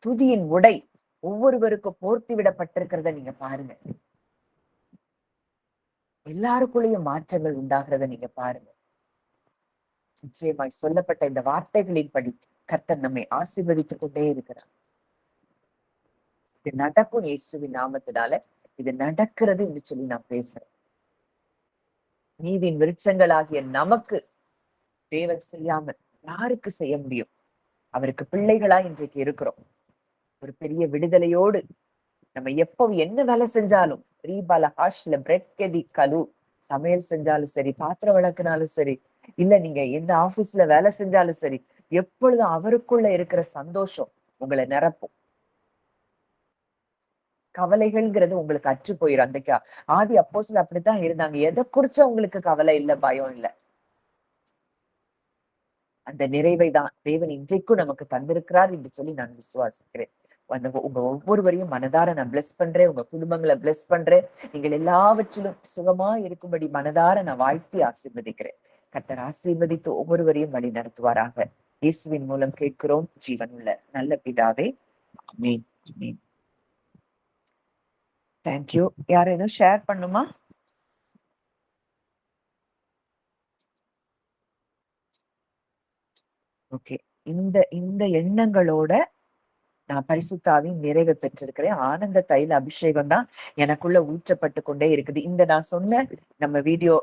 துதியின் உடை ஒவ்வொருவருக்கும் போர்த்தி விடப்பட்டிருக்கிறத நீங்க பாருங்க. எல்லாருக்குள்ளேயும் மாற்றங்கள் உண்டாகிறத நீங்க பாருங்க. நிச்சயமாய் சொல்லப்பட்ட இந்த வார்த்தைகளின்படி கர்த்தர் நம்மை ஆசீர்வதித்துக் கொண்டே இருக்கிறார். இது நடக்கும் இயேசுவின் நாமத்தினால இது நடக்கிறது என்று சொல்லி நான் பேசுறேன். நீதியின் விருட்சங்களாகிய நமக்கு தேவன் செய்யாமல் யாருக்கு செய்ய முடியும்? அவருக்கு பிள்ளைகளா இன்றைக்கு இருக்கிறோம். ஒரு பெரிய விடுதலையோடு நம்ம எப்போ என்ன வேலை செஞ்சாலும் சமையல் செஞ்சாலும் சரி, பாத்திரம் விளக்குனாலும் சரி, இல்ல நீங்க எந்த ஆபீஸ்ல வேலை செஞ்சாலும் சரி, எப்பொழுதும் அவருக்குள்ள இருக்கிற சந்தோஷம் உங்களை நிரப்பும். கவலைகள்ங்கிறது உங்களுக்கு அற்று போயிடும். அந்த ஆதி அப்போஸ்தலர் அப்படித்தான் இருந்தாங்க. எதை குறிச்சு உங்களுக்கு கவலை இல்ல, பயம் இல்ல. அந்த நிறைவை தான் தேவன் இன்றைக்கும் நமக்கு தந்திருக்கிறார் என்று சொல்லி நான் விசுவாசிக்கிறேன். உங்க ஒவ்வொருவரையும் மனதார நான் பிளஸ் பண்றேன். உங்க குடும்பங்களை பிளஸ் பண்றேன். நீங்கள் எல்லாவற்றிலும் சுகமா இருக்கும்படி மனதார நான் வாழ்த்தி ஆசீர்வதிக்கிறேன். கர்த்தர் ஆசீர்வதித்து ஒவ்வொருவரையும் வழி நடத்துவாராக. இயேசுவின் மூலம் கேட்கிறோம் ஜீவனுள்ள நல்ல பிதாவே, ஆமென். ஆமென். தேங்க்யூ. யாரும் எதுவும் ஷேர் பண்ணுமா? ஓகே. இந்த எண்ணங்களோட நான் பரிசுத்தாவின் நிறைவை பெற்றிருக்கிறேன். ஆனந்த தைல அபிஷேகம் தான் எனக்குள்ள ஊற்றப்பட்டு கொண்டே இருக்குது. இந்த நான் சொன்ன நம்ம வீடியோ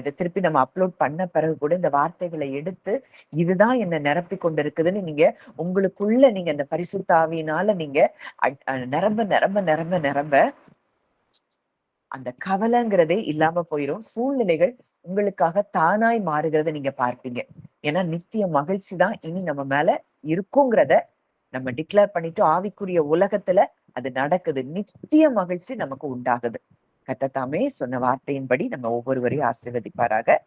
இதை திருப்பி நம்ம அப்லோட் பண்ண பிறகு கூட இந்த வார்த்தைகளை எடுத்து இதுதான் என்ன நிரப்பி கொண்டிருக்குதுன்னு நீங்க உங்களுக்குள்ள நீங்க அந்த பரிசுத்தாவினால நீங்க நிரம்ப நிரம்ப நிரம்ப நிரம்ப அந்த கவலைங்கிறதே இல்லாம போயிடும். சூழ்நிலைகள் உங்களுக்காக தானாய் மாறுகிறத நீங்க பார்ப்பீங்க. ஏன்னா நித்திய மகிழ்ச்சி தான் இனி நம்ம மேல இருக்குங்கிறத நம்ம டிக்ளேர் பண்ணிட்டு ஆவிக்குரிய உலகத்துல அது நடக்குது. நித்திய மகிழ்ச்சி நமக்கு உண்டாகுது. கர்த்தர் தாமே சொன்ன வார்த்தையின்படி நம்ம ஒவ்வொருவரையும் ஆசீர்வதிப்பாராக.